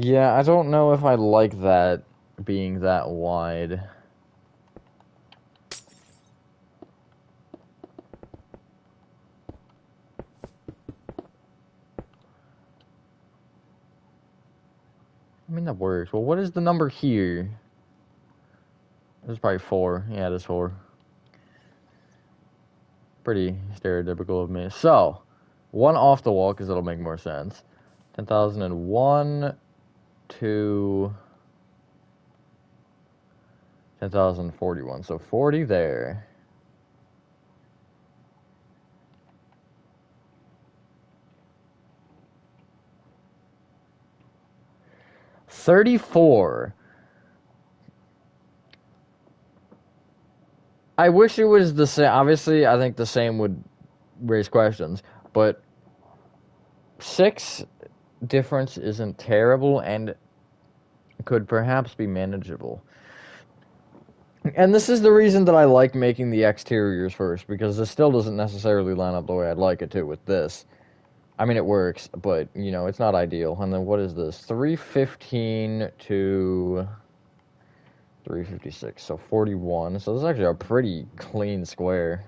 Yeah, I don't know if I like that being that wide. I mean, that works. Well, what is the number here? This is probably 4. Yeah, it is 4. Pretty stereotypical of me. So, 1 off the wall, because it'll make more sense. 10,001 to 10,041. So 40 there. $34. I wish it was the same. Obviously, I think the same would raise questions, but 6 difference isn't terrible and could perhaps be manageable. And this is the reason that I like making the exteriors first, because this still doesn't necessarily line up the way I'd like it to with this. I mean, it works, but, you know, it's not ideal. And then what is this? 315 to 356, so 41. So this is actually a pretty clean square.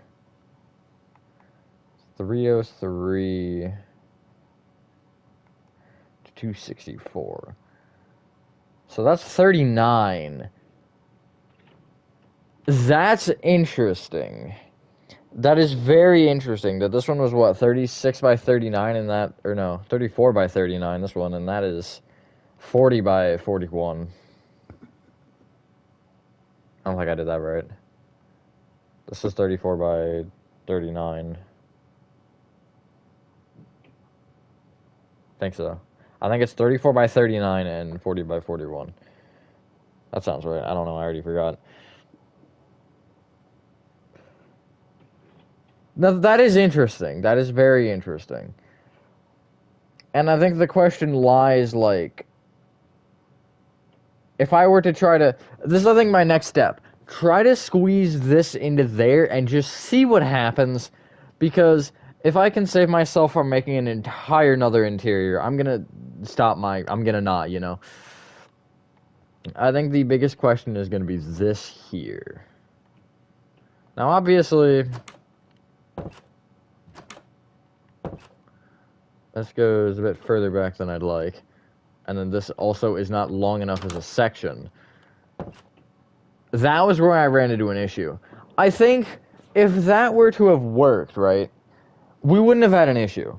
303 to 264. So that's 39. That's interesting. That is very interesting. That this one was what, 36 by 39, and that, or no, 34 by 39. This one, and that is 40 by 41. I don't think I did that right. This is 34 by 39. I think so. I think it's 34 by 39 and 40 by 41. That sounds right. I don't know. I already forgot. Now, that is interesting. That is very interesting. And I think the question lies, like, if I were to try to... This is, I think, my next step. Try to squeeze this into there and just see what happens. Because if I can save myself from making an entire another interior, I'm going to stop my... I'm going to not, you know. I think the biggest question is going to be this here. Now, obviously... This goes a bit further back than I'd like. And then this also is not long enough as a section. That was where I ran into an issue. I think if that were to have worked, right, we wouldn't have had an issue.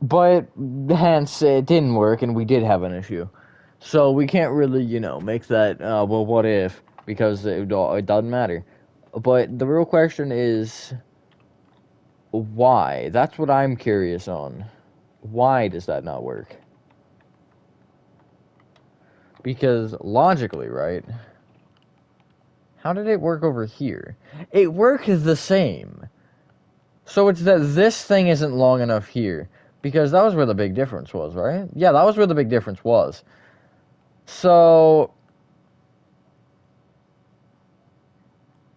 But hence, it didn't work, and we did have an issue. So we can't really, you know, make that, well, what if? Because it doesn't matter. But the real question is... why? That's what I'm curious on. Why does that not work? Because logically, right? How did it work over here? It worked the same. So it's that this thing isn't long enough here. Because that was where the big difference was, right? Yeah, that was where the big difference was. So...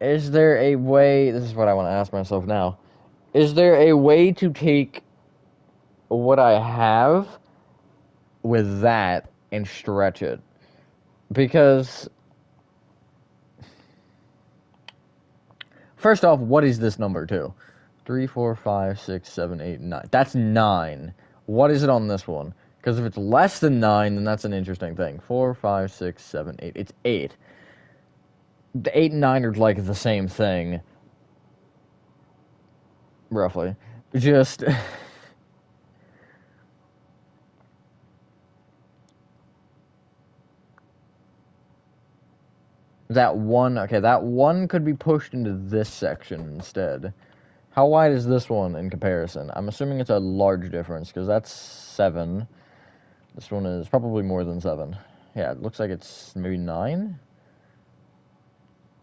is there a way... This is what I want to ask myself now. Is there a way to take what I have with that and stretch it? Because... first off, what is this number, too? 3, 4, 5, 6, 7, 8, 9. That's 9. What is it on this one? Because if it's less than 9, then that's an interesting thing. 4, 5, 6, 7, 8. It's 8. The 8 and 9 are like the same thing. Roughly. Just... that one... okay, that one could be pushed into this section instead. How wide is this one in comparison? I'm assuming it's a large difference, because that's 7. This one is probably more than 7. Yeah, it looks like it's maybe 9?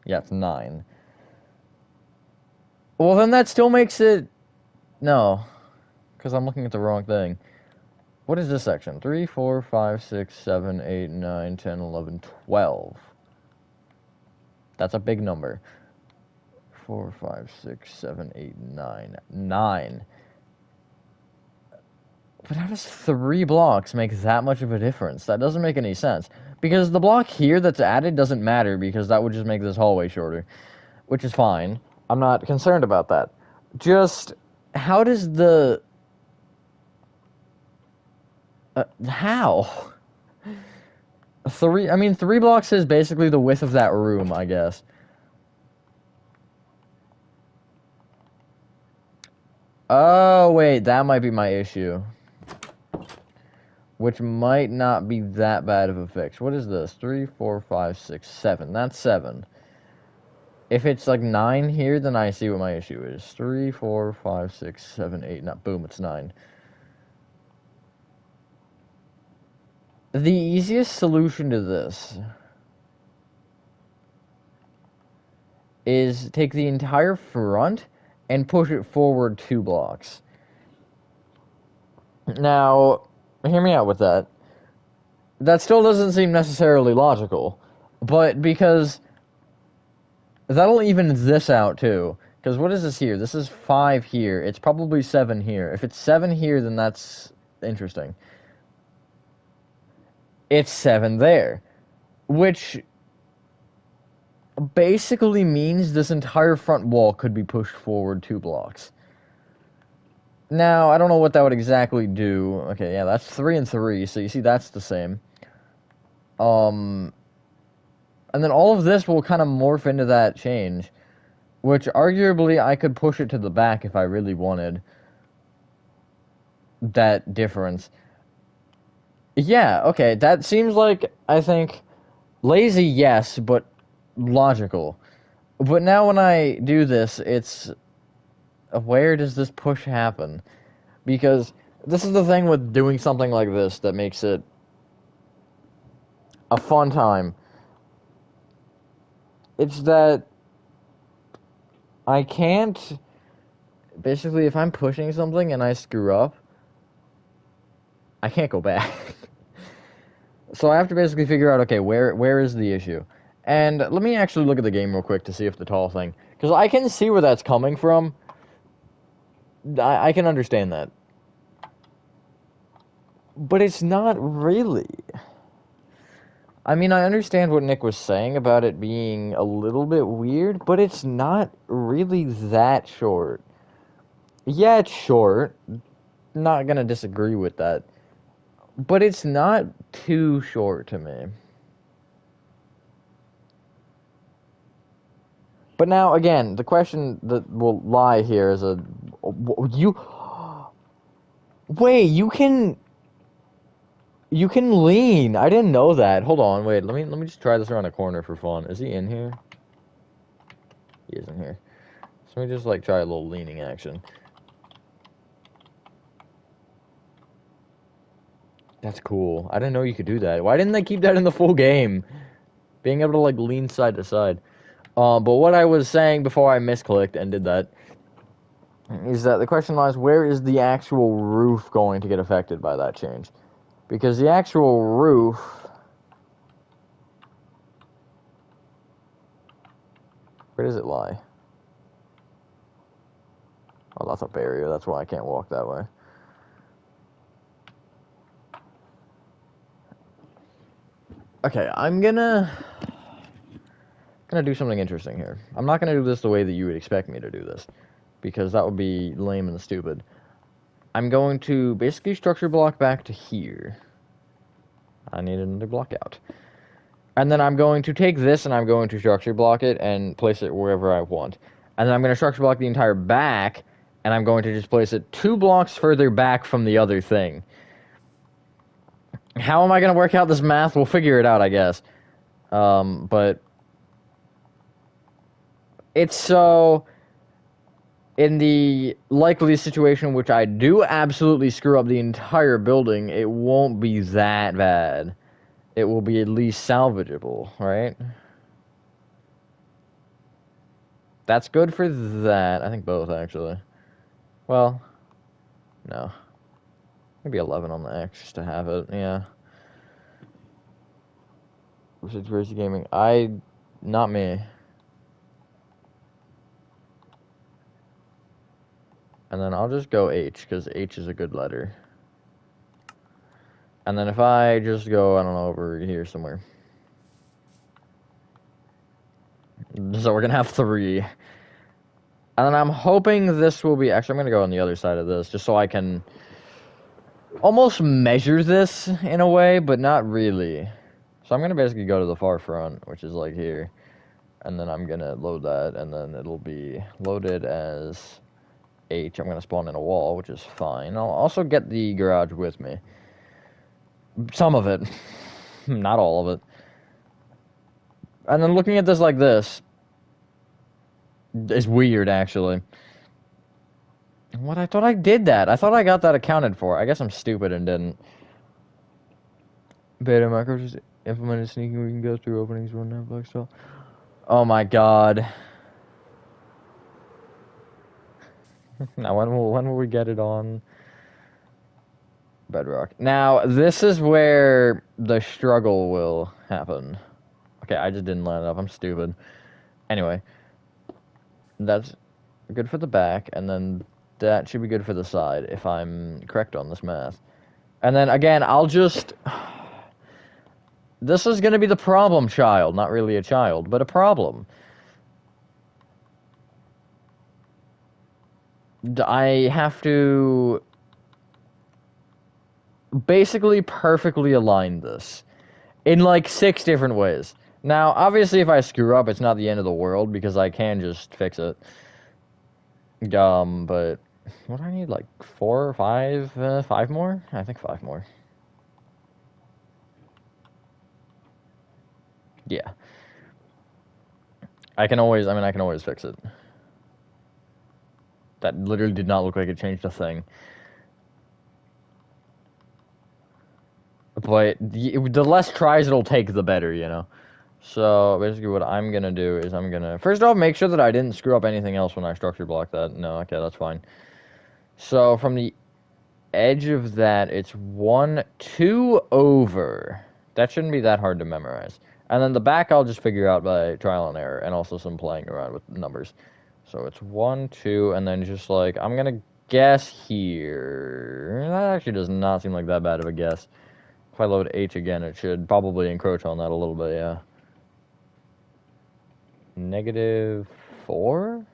Yeah, it's 9. Well, then that still makes it... no. Because I'm looking at the wrong thing. What is this section? 3, 4, 5, 6, 7, 8, 9, 10, 11, 12. That's a big number. 4, 5, 6, 7, 8, 9. 9. But how does 3 blocks make that much of a difference? That doesn't make any sense. Because the block here that's added doesn't matter, because that would just make this hallway shorter. Which is fine. I'm not concerned about that. Just, how does the... how? 3 blocks is basically the width of that room, I guess. Oh, wait, that might be my issue. Which might not be that bad of a fix. What is this? 3, 4, 5, 6, 7. That's 7. If it's like 9 here, then I see what my issue is. 3, 4, 5, 6, 7, 8. Not boom, it's 9. The easiest solution to this is take the entire front and push it forward 2 blocks. Now, hear me out with that. That still doesn't seem necessarily logical, But because that'll even this out too. Because what is this here? This is 5 here. It's probably 7 here. If it's 7 here, then that's interesting. It's 7 there. Which basically means this entire front wall could be pushed forward 2 blocks. Now, I don't know what that would exactly do. Okay, yeah, that's 3 and 3, so you see that's the same. And then all of this will kind of morph into that change, which arguably I could push it to the back if I really wanted that difference. Yeah, okay, that seems like, I think, lazy, yes, but logical. But now when I do this, it's, where does this push happen? Because this is the thing with doing something like this that makes it a fun time. It's that I can't, basically, if I'm pushing something and I screw up, I can't go back. So I have to basically figure out, okay, where is the issue? And let me actually look at the game real quick to see if the tall thing, because I can see where that's coming from. I can understand that. But it's not really. I mean, I understand what Nick was saying about it being a little bit weird, but it's not really that short. Yeah, it's short. Not gonna disagree with that. But it's not too short to me. But now, again, the question that will lie here is you... Wait, you can lean. I didn't know that. Hold on, wait. Let me just try this around a corner for fun. Is he in here? He isn't here. So let me just like try a little leaning action. That's cool. I didn't know you could do that. Why didn't they keep that in the full game? Being able to like lean side to side. But what I was saying before I misclicked and did that is that the question lies, where is the actual roof going to get affected by that change? Because the actual roof... Where does it lie? Oh, that's a barrier. That's why I can't walk that way. Okay, I'm gonna do something interesting here. I'm not gonna do this the way that you would expect me to do this, because that would be lame and stupid. I'm going to basically structure block back to here. I need another block out. And then I'm going to take this and I'm going to structure block it and place it wherever I want. And then I'm going to structure block the entire back, and I'm going to just place it 2 blocks further back from the other thing. How am I going to work out this math? We'll figure it out, I guess. But it's so... In the likely situation in which I do absolutely screw up the entire building, it won't be that bad. It will be at least salvageable, right? That's good for that. I think both, actually. Well, no. Maybe 11 on the X just to have it, yeah. Where's the gaming? Not me. And then I'll just go H, because H is a good letter. And then if I just go, I don't know, over here somewhere. So we're going to have 3. And then I'm hoping this will be... Actually, I'm going to go on the other side of this, just so I can almost measure this in a way, but not really. So I'm going to basically go to the far front, which is like here. And then I'm going to load that, and then it'll be loaded as H. I'm going to spawn in a wall, which is fine. I'll also get the garage with me. Some of it. Not all of it. And then looking at this like this is weird, actually. What? I thought I did that. I thought I got that accounted for. I guess I'm stupid and didn't. Beta macro just implemented sneaking. We can go through openings one now, black style. Oh my god. Now, when will we get it on Bedrock? Now, this is where the struggle will happen. Okay, I just didn't line it up. I'm stupid. Anyway, that's good for the back, and then that should be good for the side, if I'm correct on this math. And then, again, I'll just... This is going to be the problem child. Not really a child, but a problem. I have to basically perfectly align this in like 6 different ways. Now, obviously, if I screw up, it's not the end of the world because I can just fix it. But what do I need? Like 4 or 5? 5 more? I think 5 more. Yeah. I can always fix it. That literally did not look like it changed a thing. But the less tries it'll take, the better, you know? So, basically what I'm gonna do is I'm gonna... First off, make sure that I didn't screw up anything else when I structure block that. No, okay, that's fine. So, from the edge of that, it's 1, 2 over. That shouldn't be that hard to memorize. And then the back I'll just figure out by trial and error, and also some playing around with numbers. So it's 1, 2, and then just like, I'm gonna guess here. That actually does not seem like that bad of a guess. If I load H again, it should probably encroach on that a little bit, yeah. -4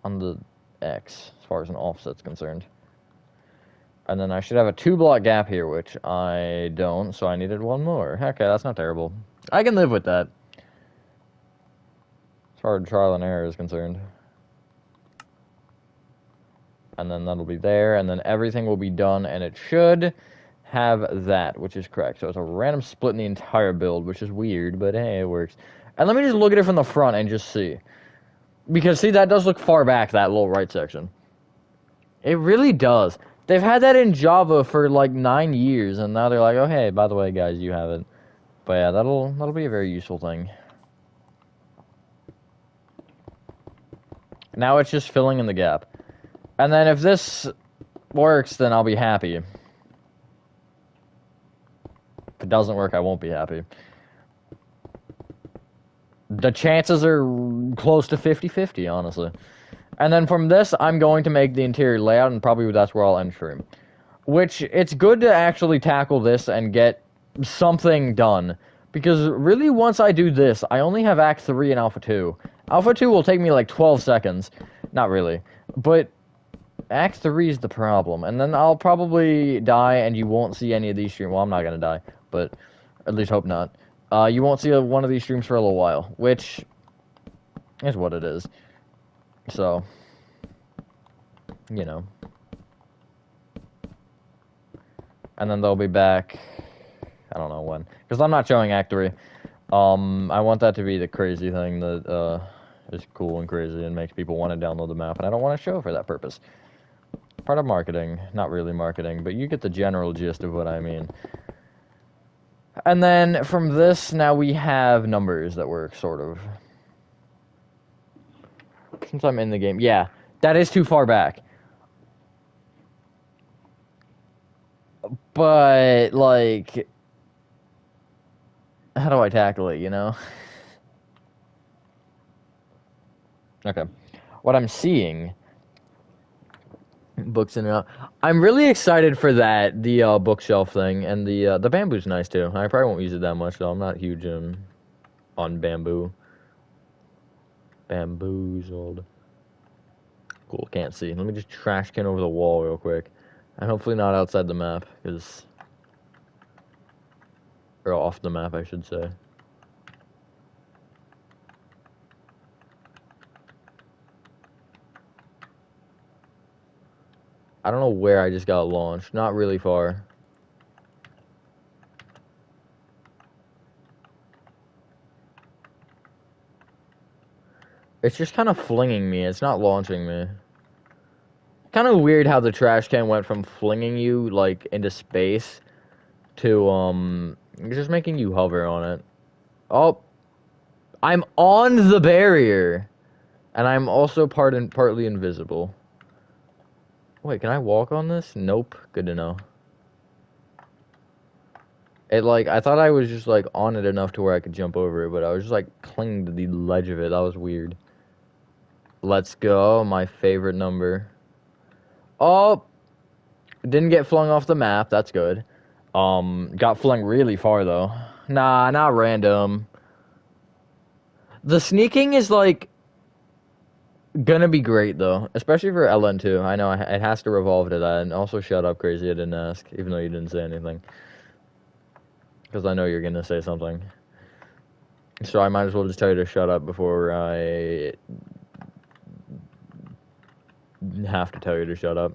on the X, as far as an offset's concerned. And then I should have a 2-block gap here, which I don't, so I needed 1 more. Okay, that's not terrible. I can live with that. As far as trial and error is concerned. And then that'll be there, and then everything will be done, and it should have that, which is correct. So it's a random split in the entire build, which is weird, but hey, it works. And let me just look at it from the front and just see. Because, see, that does look far back, that little right section. It really does. They've had that in Java for like 9 years, and now they're like, oh, hey, by the way, guys, you have it. But yeah, that'll be a very useful thing. Now it's just filling in the gap. And then if this works, then I'll be happy. If it doesn't work, I won't be happy. The chances are close to 50-50, honestly. And then from this, I'm going to make the interior layout, and probably that's where I'll end stream. Which, it's good to actually tackle this and get something done. Because really, once I do this, I only have Act 3 and Alpha 2. Alpha 2 will take me like 12 seconds. Not really. But Act 3 is the problem. And then I'll probably die, and you won't see any of these streams. Well, I'm not going to die, but at least hope not. You won't see one of these streams for a little while, which is what it is. So, you know. And then they'll be back, I don't know when. Because I'm not showing Act 3. I want that to be the crazy thing that is cool and crazy and makes people want to download the map. And I don't want to show for that purpose. Part of marketing. Not really marketing, but you get the general gist of what I mean. And then from this, now we have numbers that work, sort of. Since I'm in the game. Yeah, that is too far back. But, like, how do I tackle it, you know? Okay. What I'm seeing... Books in and out. I'm really excited for that, the bookshelf thing, and the bamboo's nice, too. I probably won't use it that much, though. I'm not huge on bamboo. Bamboozled. Cool, can't see. Let me just trash can over the wall real quick. And hopefully not outside the map, because... Or off the map, I should say. I don't know where I just got launched. Not really far. It's just kind of flinging me. It's not launching me. Kind of weird how the trash can went from flinging you, like, into space to, just making you hover on it. Oh. I'm on the barrier. And I'm also partly invisible. Wait, can I walk on this? Nope. Good to know. It, like, I thought I was just, like, on it enough to where I could jump over it, but I was just, like, clinging to the ledge of it. That was weird. Let's go. My favorite number. Oh! Didn't get flung off the map. That's good. Got flung really far, though. Nah, not random. The sneaking is, like, gonna be great, though. Especially for LN2. I know it has to revolve to that. And also, shut up, crazy. I didn't ask, even though you didn't say anything. Because I know you're gonna say something. So I might as well just tell you to shut up before I have to tell you to shut up.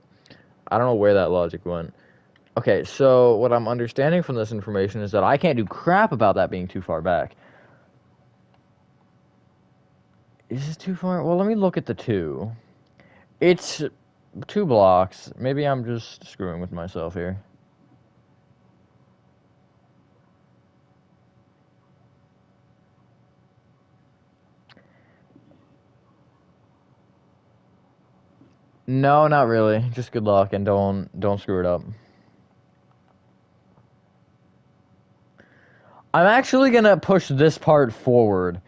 I don't know where that logic went. Okay, so what I'm understanding from this information is that I can't do crap about that being too far back. Is this too far? Well, let me look at the 2. It's 2 blocks. Maybe I'm just screwing with myself here. No, not really. Just good luck and don't screw it up. I'm actually gonna push this part forward,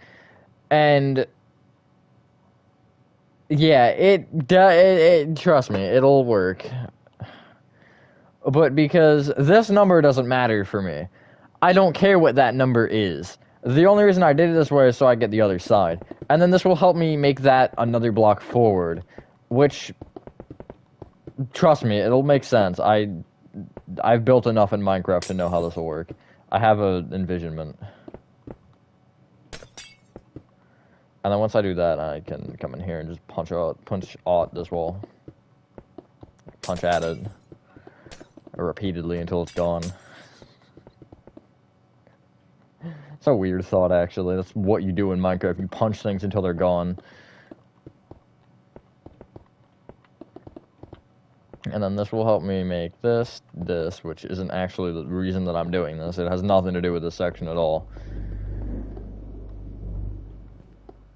and yeah, it trust me, it'll work. But because this number doesn't matter for me, I don't care what that number is. The only reason I did it this way is so I get the other side, and then this will help me make that another block forward, which, trust me, it'll make sense. I've built enough in Minecraft to know how this will work. I have an envisionment. And then once I do that, I can come in here and just punch out this wall. Punch at it. Repeatedly until it's gone. It's a weird thought, actually. That's what you do in Minecraft. You punch things until they're gone. And then this will help me make this, which isn't actually the reason that I'm doing this. It has nothing to do with this section at all.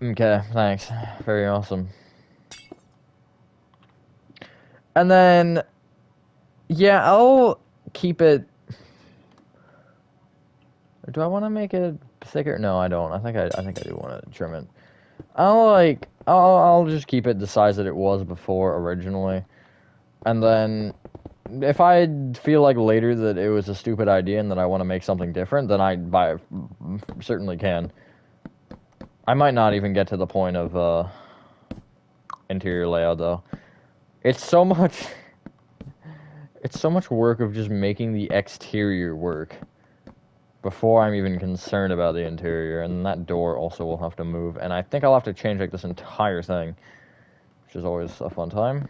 Okay, thanks. Very awesome. And then, yeah, I'll keep it. Do I want to make it thicker? No, I don't. I think I do want to trim it. I'll just keep it the size that it was before originally. And then if I feel like later that it was a stupid idea and that I want to make something different, then I certainly can. I might not even get to the point of interior layout though. It's so much work of just making the exterior work before I'm even concerned about the interior, and that door also will have to move, and I think I'll have to change like this entire thing, which is always a fun time.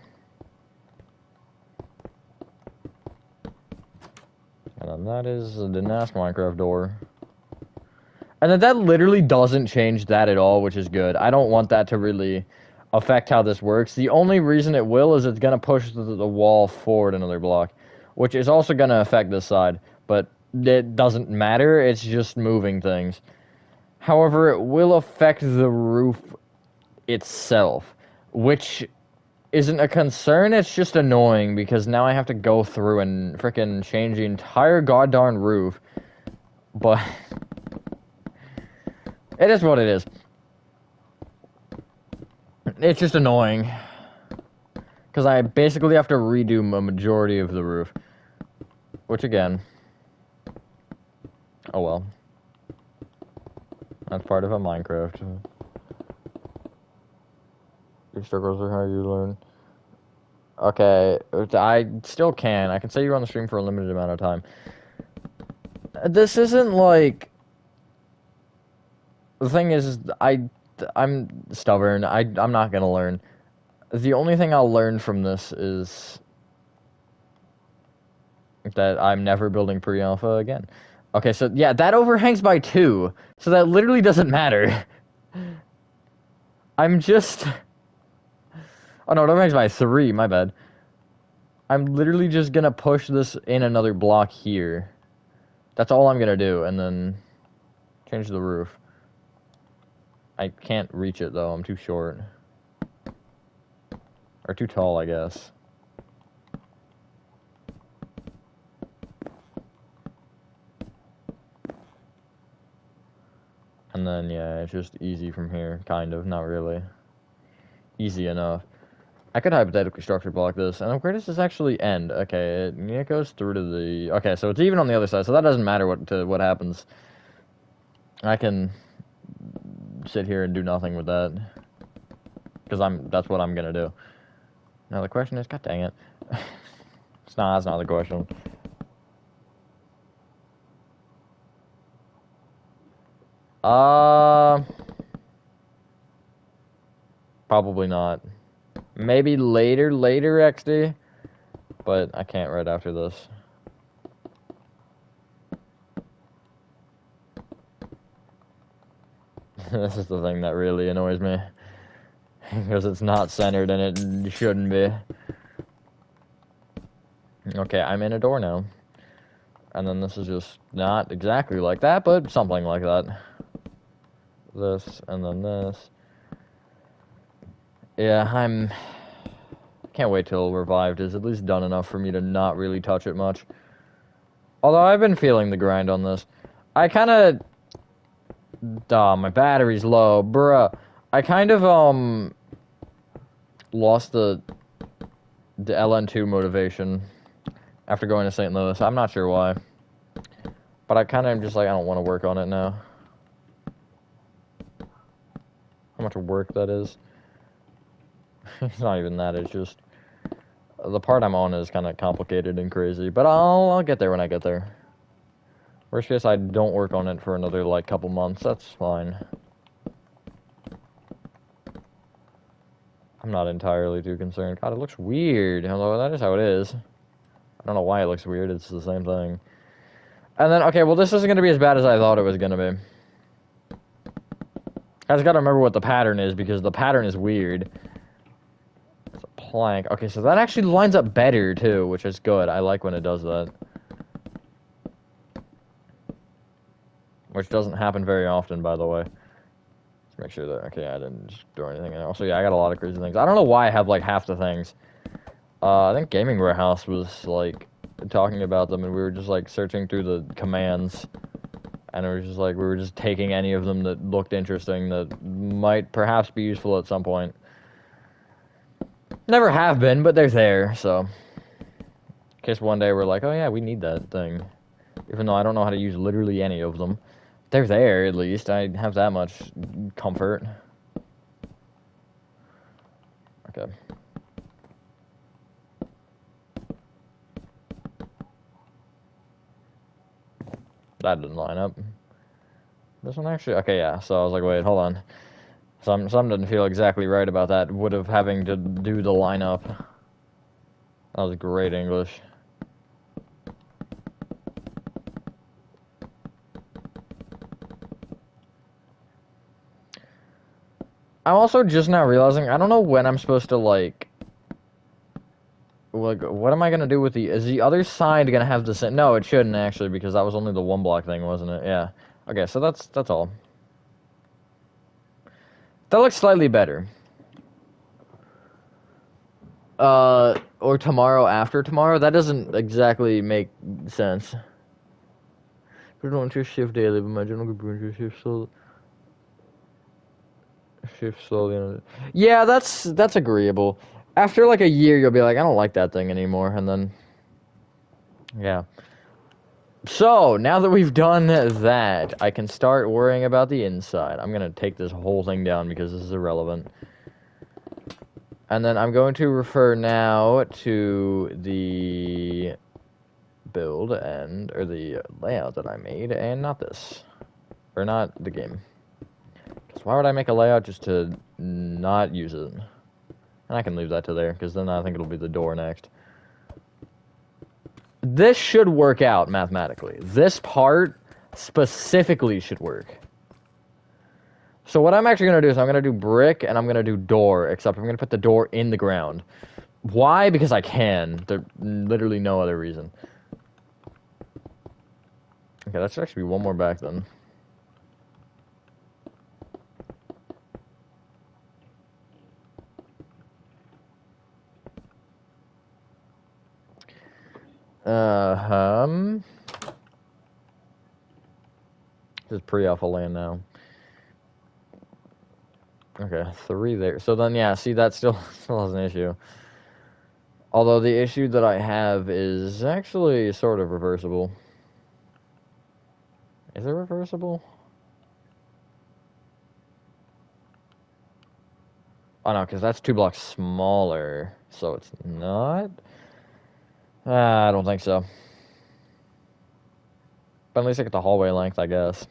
And then that is the NAS Minecraft door. And then that literally doesn't change that at all, which is good. I don't want that to really affect how this works. The only reason it will is it's going to push the wall forward another block, which is also going to affect this side, but it doesn't matter. It's just moving things. However, it will affect the roof itself, which isn't a concern. It's just annoying because now I have to go through and frickin' change the entire goddarn roof. But it is what it is. It's just annoying because I basically have to redo a majority of the roof, which again, oh well, that's part of a Minecraft. Your struggles are how you learn. Okay, I still can. I can say you're on the stream for a limited amount of time. This isn't like... The thing is, I'm stubborn. I'm not gonna learn. The only thing I'll learn from this is that I'm never building pre-alpha again. Okay, so yeah, that overhangs by 2, so that literally doesn't matter. I'm just... Oh no, it overhangs by 3, my bad. I'm literally just gonna push this in another block here. That's all I'm gonna do, and then change the roof. I can't reach it though, I'm too short. Or too tall, I guess. And then, yeah, it's just easy from here, kind of, not really. Easy enough. I could hypothetically structure block this, and where does this actually end? Okay, it goes through to the... Okay, so it's even on the other side, so that doesn't matter what happens. I can sit here and do nothing with that. Because that's what I'm gonna do. Now the question is, god dang it. That's not the question. Probably not. Maybe later XD, but I can't right after this. This is the thing that really annoys me. Because it's not centered and it shouldn't be. Okay, I'm in a door now. And then this is just not exactly like that, but something like that. This, and then this. Yeah, can't wait till Revived is at least done enough for me to not really touch it much. Although I've been feeling the grind on this. I kinda... my battery's low, bruh. I kind of, lost the LN2 motivation after going to St. Louis. I'm not sure why. But I kind of am just like, I don't want to work on it now. How much work that is. It's not even that, it's just... The part I'm on is kind of complicated and crazy. But I'll get there when I get there. Worst case, I don't work on it for another, like, couple months. That's fine. I'm not entirely too concerned. God, it looks weird. Although that is how it is. I don't know why it looks weird. It's the same thing. And then, okay, well, this isn't going to be as bad as I thought it was going to be. I just got to remember what the pattern is, because the pattern is weird. It's a plank. Okay, so that actually lines up better, too, which is good. I like when it does that. Which doesn't happen very often, by the way. Let's make sure that... Okay, I didn't just throw anything in. Also, yeah, I got a lot of crazy things. I don't know why I have, like, half the things. I think Gaming Warehouse was, like, talking about them, and we were just, like, searching through the commands. And it was just like, we were just taking any of them that looked interesting, that might perhaps be useful at some point. Never have been, but they're there, so. In case one day we're like, oh yeah, we need that thing. Even though I don't know how to use literally any of them. They're there, at least. I have that much comfort. Okay. That didn't line up. This one actually... Okay, yeah. So I was like, wait, hold on. Some didn't feel exactly right about that. Would have having to do the lineup. That was great English. I'm also just now realizing, I don't know when I'm supposed to, like, what am I gonna do with is the other side gonna have the same? No, it shouldn't actually, because that was only the one block thing, wasn't it? Yeah. Okay, so that's all. That looks slightly better. Or tomorrow after tomorrow? That doesn't exactly make sense. I don't just shift daily, but my general group shift slowly. Shift slowly. Yeah, that's agreeable. After like a year, you'll be like, I don't like that thing anymore, and then, yeah. So, now that we've done that, I can start worrying about the inside. I'm gonna take this whole thing down because this is irrelevant. And then I'm going to refer now to the build or the layout that I made, and not this. Or not the game. Because why would I make a layout just to not use it? And I can leave that to there, because then I think it'll be the door next. This should work out mathematically. This part specifically should work. So what I'm actually going to do is I'm going to do brick and I'm going to do door, except I'm going to put the door in the ground. Why? Because I can. There's literally no other reason. Okay, that should actually be one more back then. This is pre-alpha land now. Okay, 3 there. So then, yeah, see, that still has an issue. Although the issue that I have is actually sort of reversible. Is it reversible? Oh no, because that's 2 blocks smaller, so it's not. I don't think so. But at least I get the hallway length, I guess.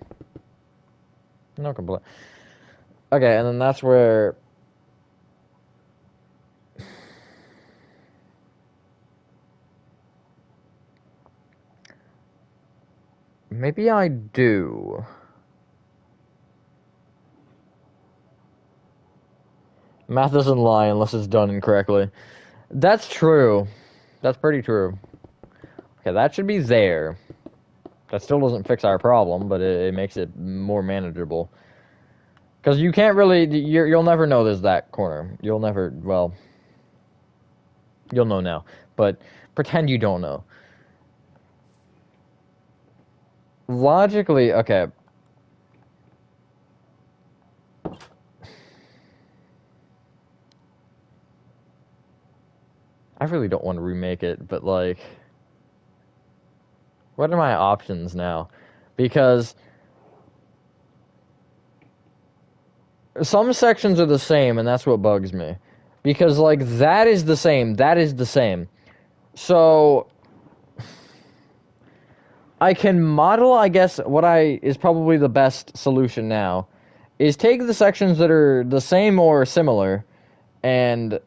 No complaint. Okay, and then that's where. Maybe I do. Math doesn't lie unless it's done incorrectly. That's true. That's pretty true. Okay, that should be there. That still doesn't fix our problem, but it makes it more manageable. Because you can't really... You'll never know there's that corner. You'll never... Well... You'll know now. But pretend you don't know. Logically, okay... I really don't want to remake it, but like... What are my options now? Because... some sections are the same, and that's what bugs me. Because, like, that is the same, that is the same. So... I can model, I guess, is probably the best solution now, is take the sections that are the same or similar, and...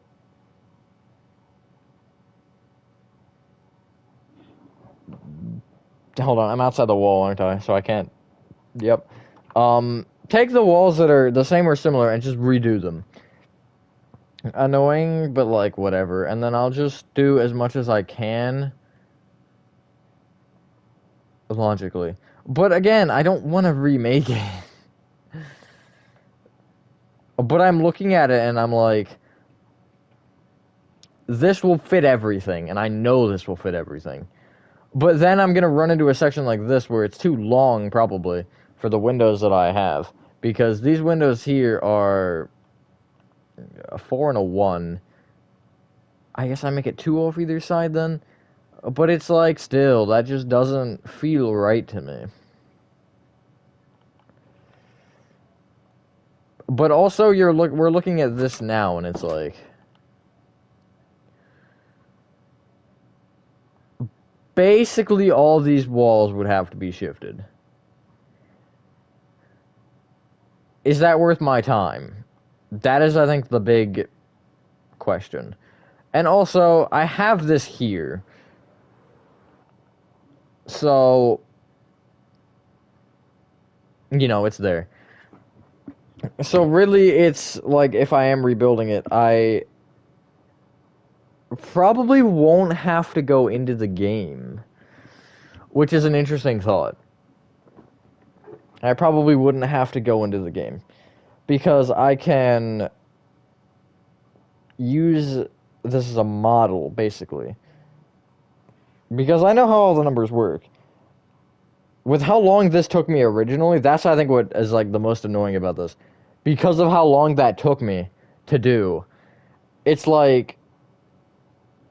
Hold on, I'm outside the wall, aren't I? So I can't... Yep. Take the walls that are the same or similar and just redo them. Annoying, but, like, whatever. And then I'll just do as much as I can... logically. But again, I don't want to remake it. But I'm looking at it and I'm like, this will fit everything, and I know this will fit everything. But then I'm going to run into a section like this where it's too long, probably, for the windows that I have. Because these windows here are a 4 and a 1. I guess I make it 2 off either side then? But it's like, still, that just doesn't feel right to me. But also, we're looking at this now, and it's like... basically, all these walls would have to be shifted. Is that worth my time? That is, I think, the big question. And also, I have this here. So... you know, it's there. So really, it's like, if I am rebuilding it, I probably won't have to go into the game. Which is an interesting thought. I probably wouldn't have to go into the game. Because I can use this as a model, basically. Because I know how all the numbers work. With how long this took me originally, that's, I think, what is, like, the most annoying about this. Because of how long that took me to do, it's like,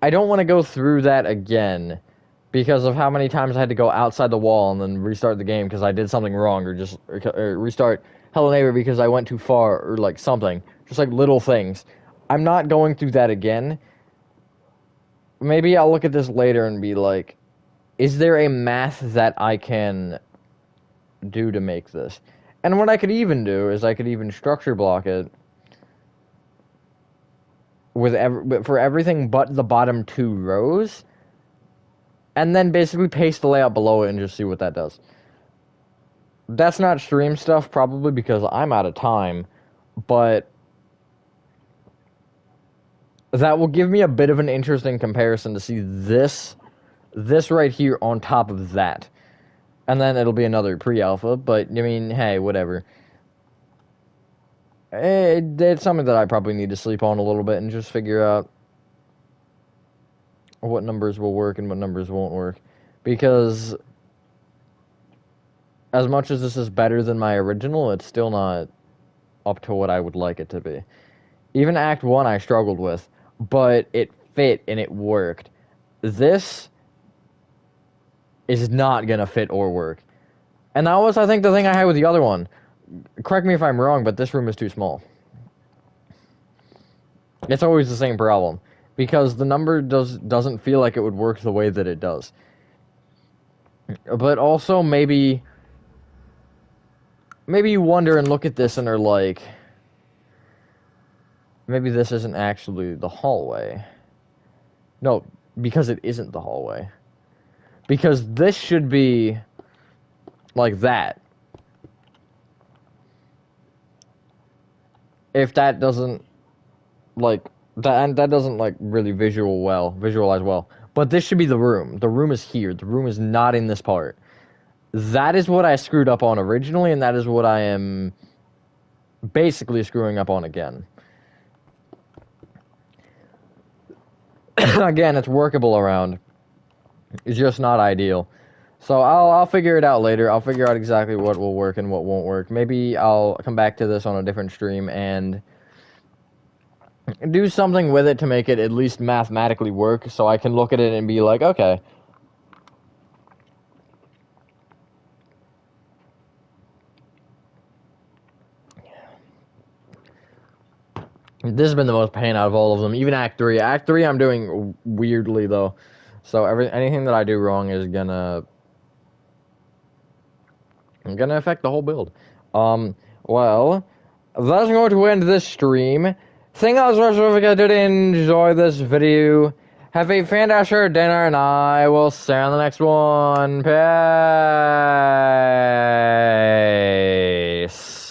I don't want to go through that again because of how many times I had to go outside the wall and then restart the game because I did something wrong, or restart Hello Neighbor because I went too far, or like something. Just like little things. I'm not going through that again. Maybe I'll look at this later and be like, is there a math that I can do to make this? And what I could even do is I could even structure block it with for everything but the bottom 2 rows, and then basically paste the layout below it and just see what that does. That's not stream stuff, probably, because I'm out of time, but that will give me a bit of an interesting comparison to see this right here on top of that. And then it'll be another pre-alpha, but, I mean, hey, whatever. It's something that I probably need to sleep on a little bit and just figure out what numbers will work and what numbers won't work. Because as much as this is better than my original, it's still not up to what I would like it to be. Even Act 1 I struggled with, but it fit and it worked. This is not gonna fit or work. And that was, I think, the thing I had with the other one. Correct me if I'm wrong, but this room is too small. It's always the same problem. Because the number doesn't feel like it would work the way that it does. But also, maybe you wonder and look at this and are like, maybe this isn't actually the hallway. No, because it isn't the hallway. Because this should be like that. If that doesn't, like, that doesn't, like, really visualize well. But this should be the room. The room is here. The room is not in this part. That is what I screwed up on originally, and that is what I am basically screwing up on again. Again, it's workable around. It's just not ideal. So I'll figure it out later. I'll figure out exactly what will work and what won't work. Maybe I'll come back to this on a different stream and do something with it to make it at least mathematically work, so I can look at it and be like, okay. This has been the most pain out of all of them, even Act 3. Act 3 I'm doing weirdly, though. So anything that I do wrong is gonna affect the whole build. Well, that's going to end this stream. Thank you guys so much if you did enjoy this video. Have a fantastic dinner, and I will see you on the next one. Peace.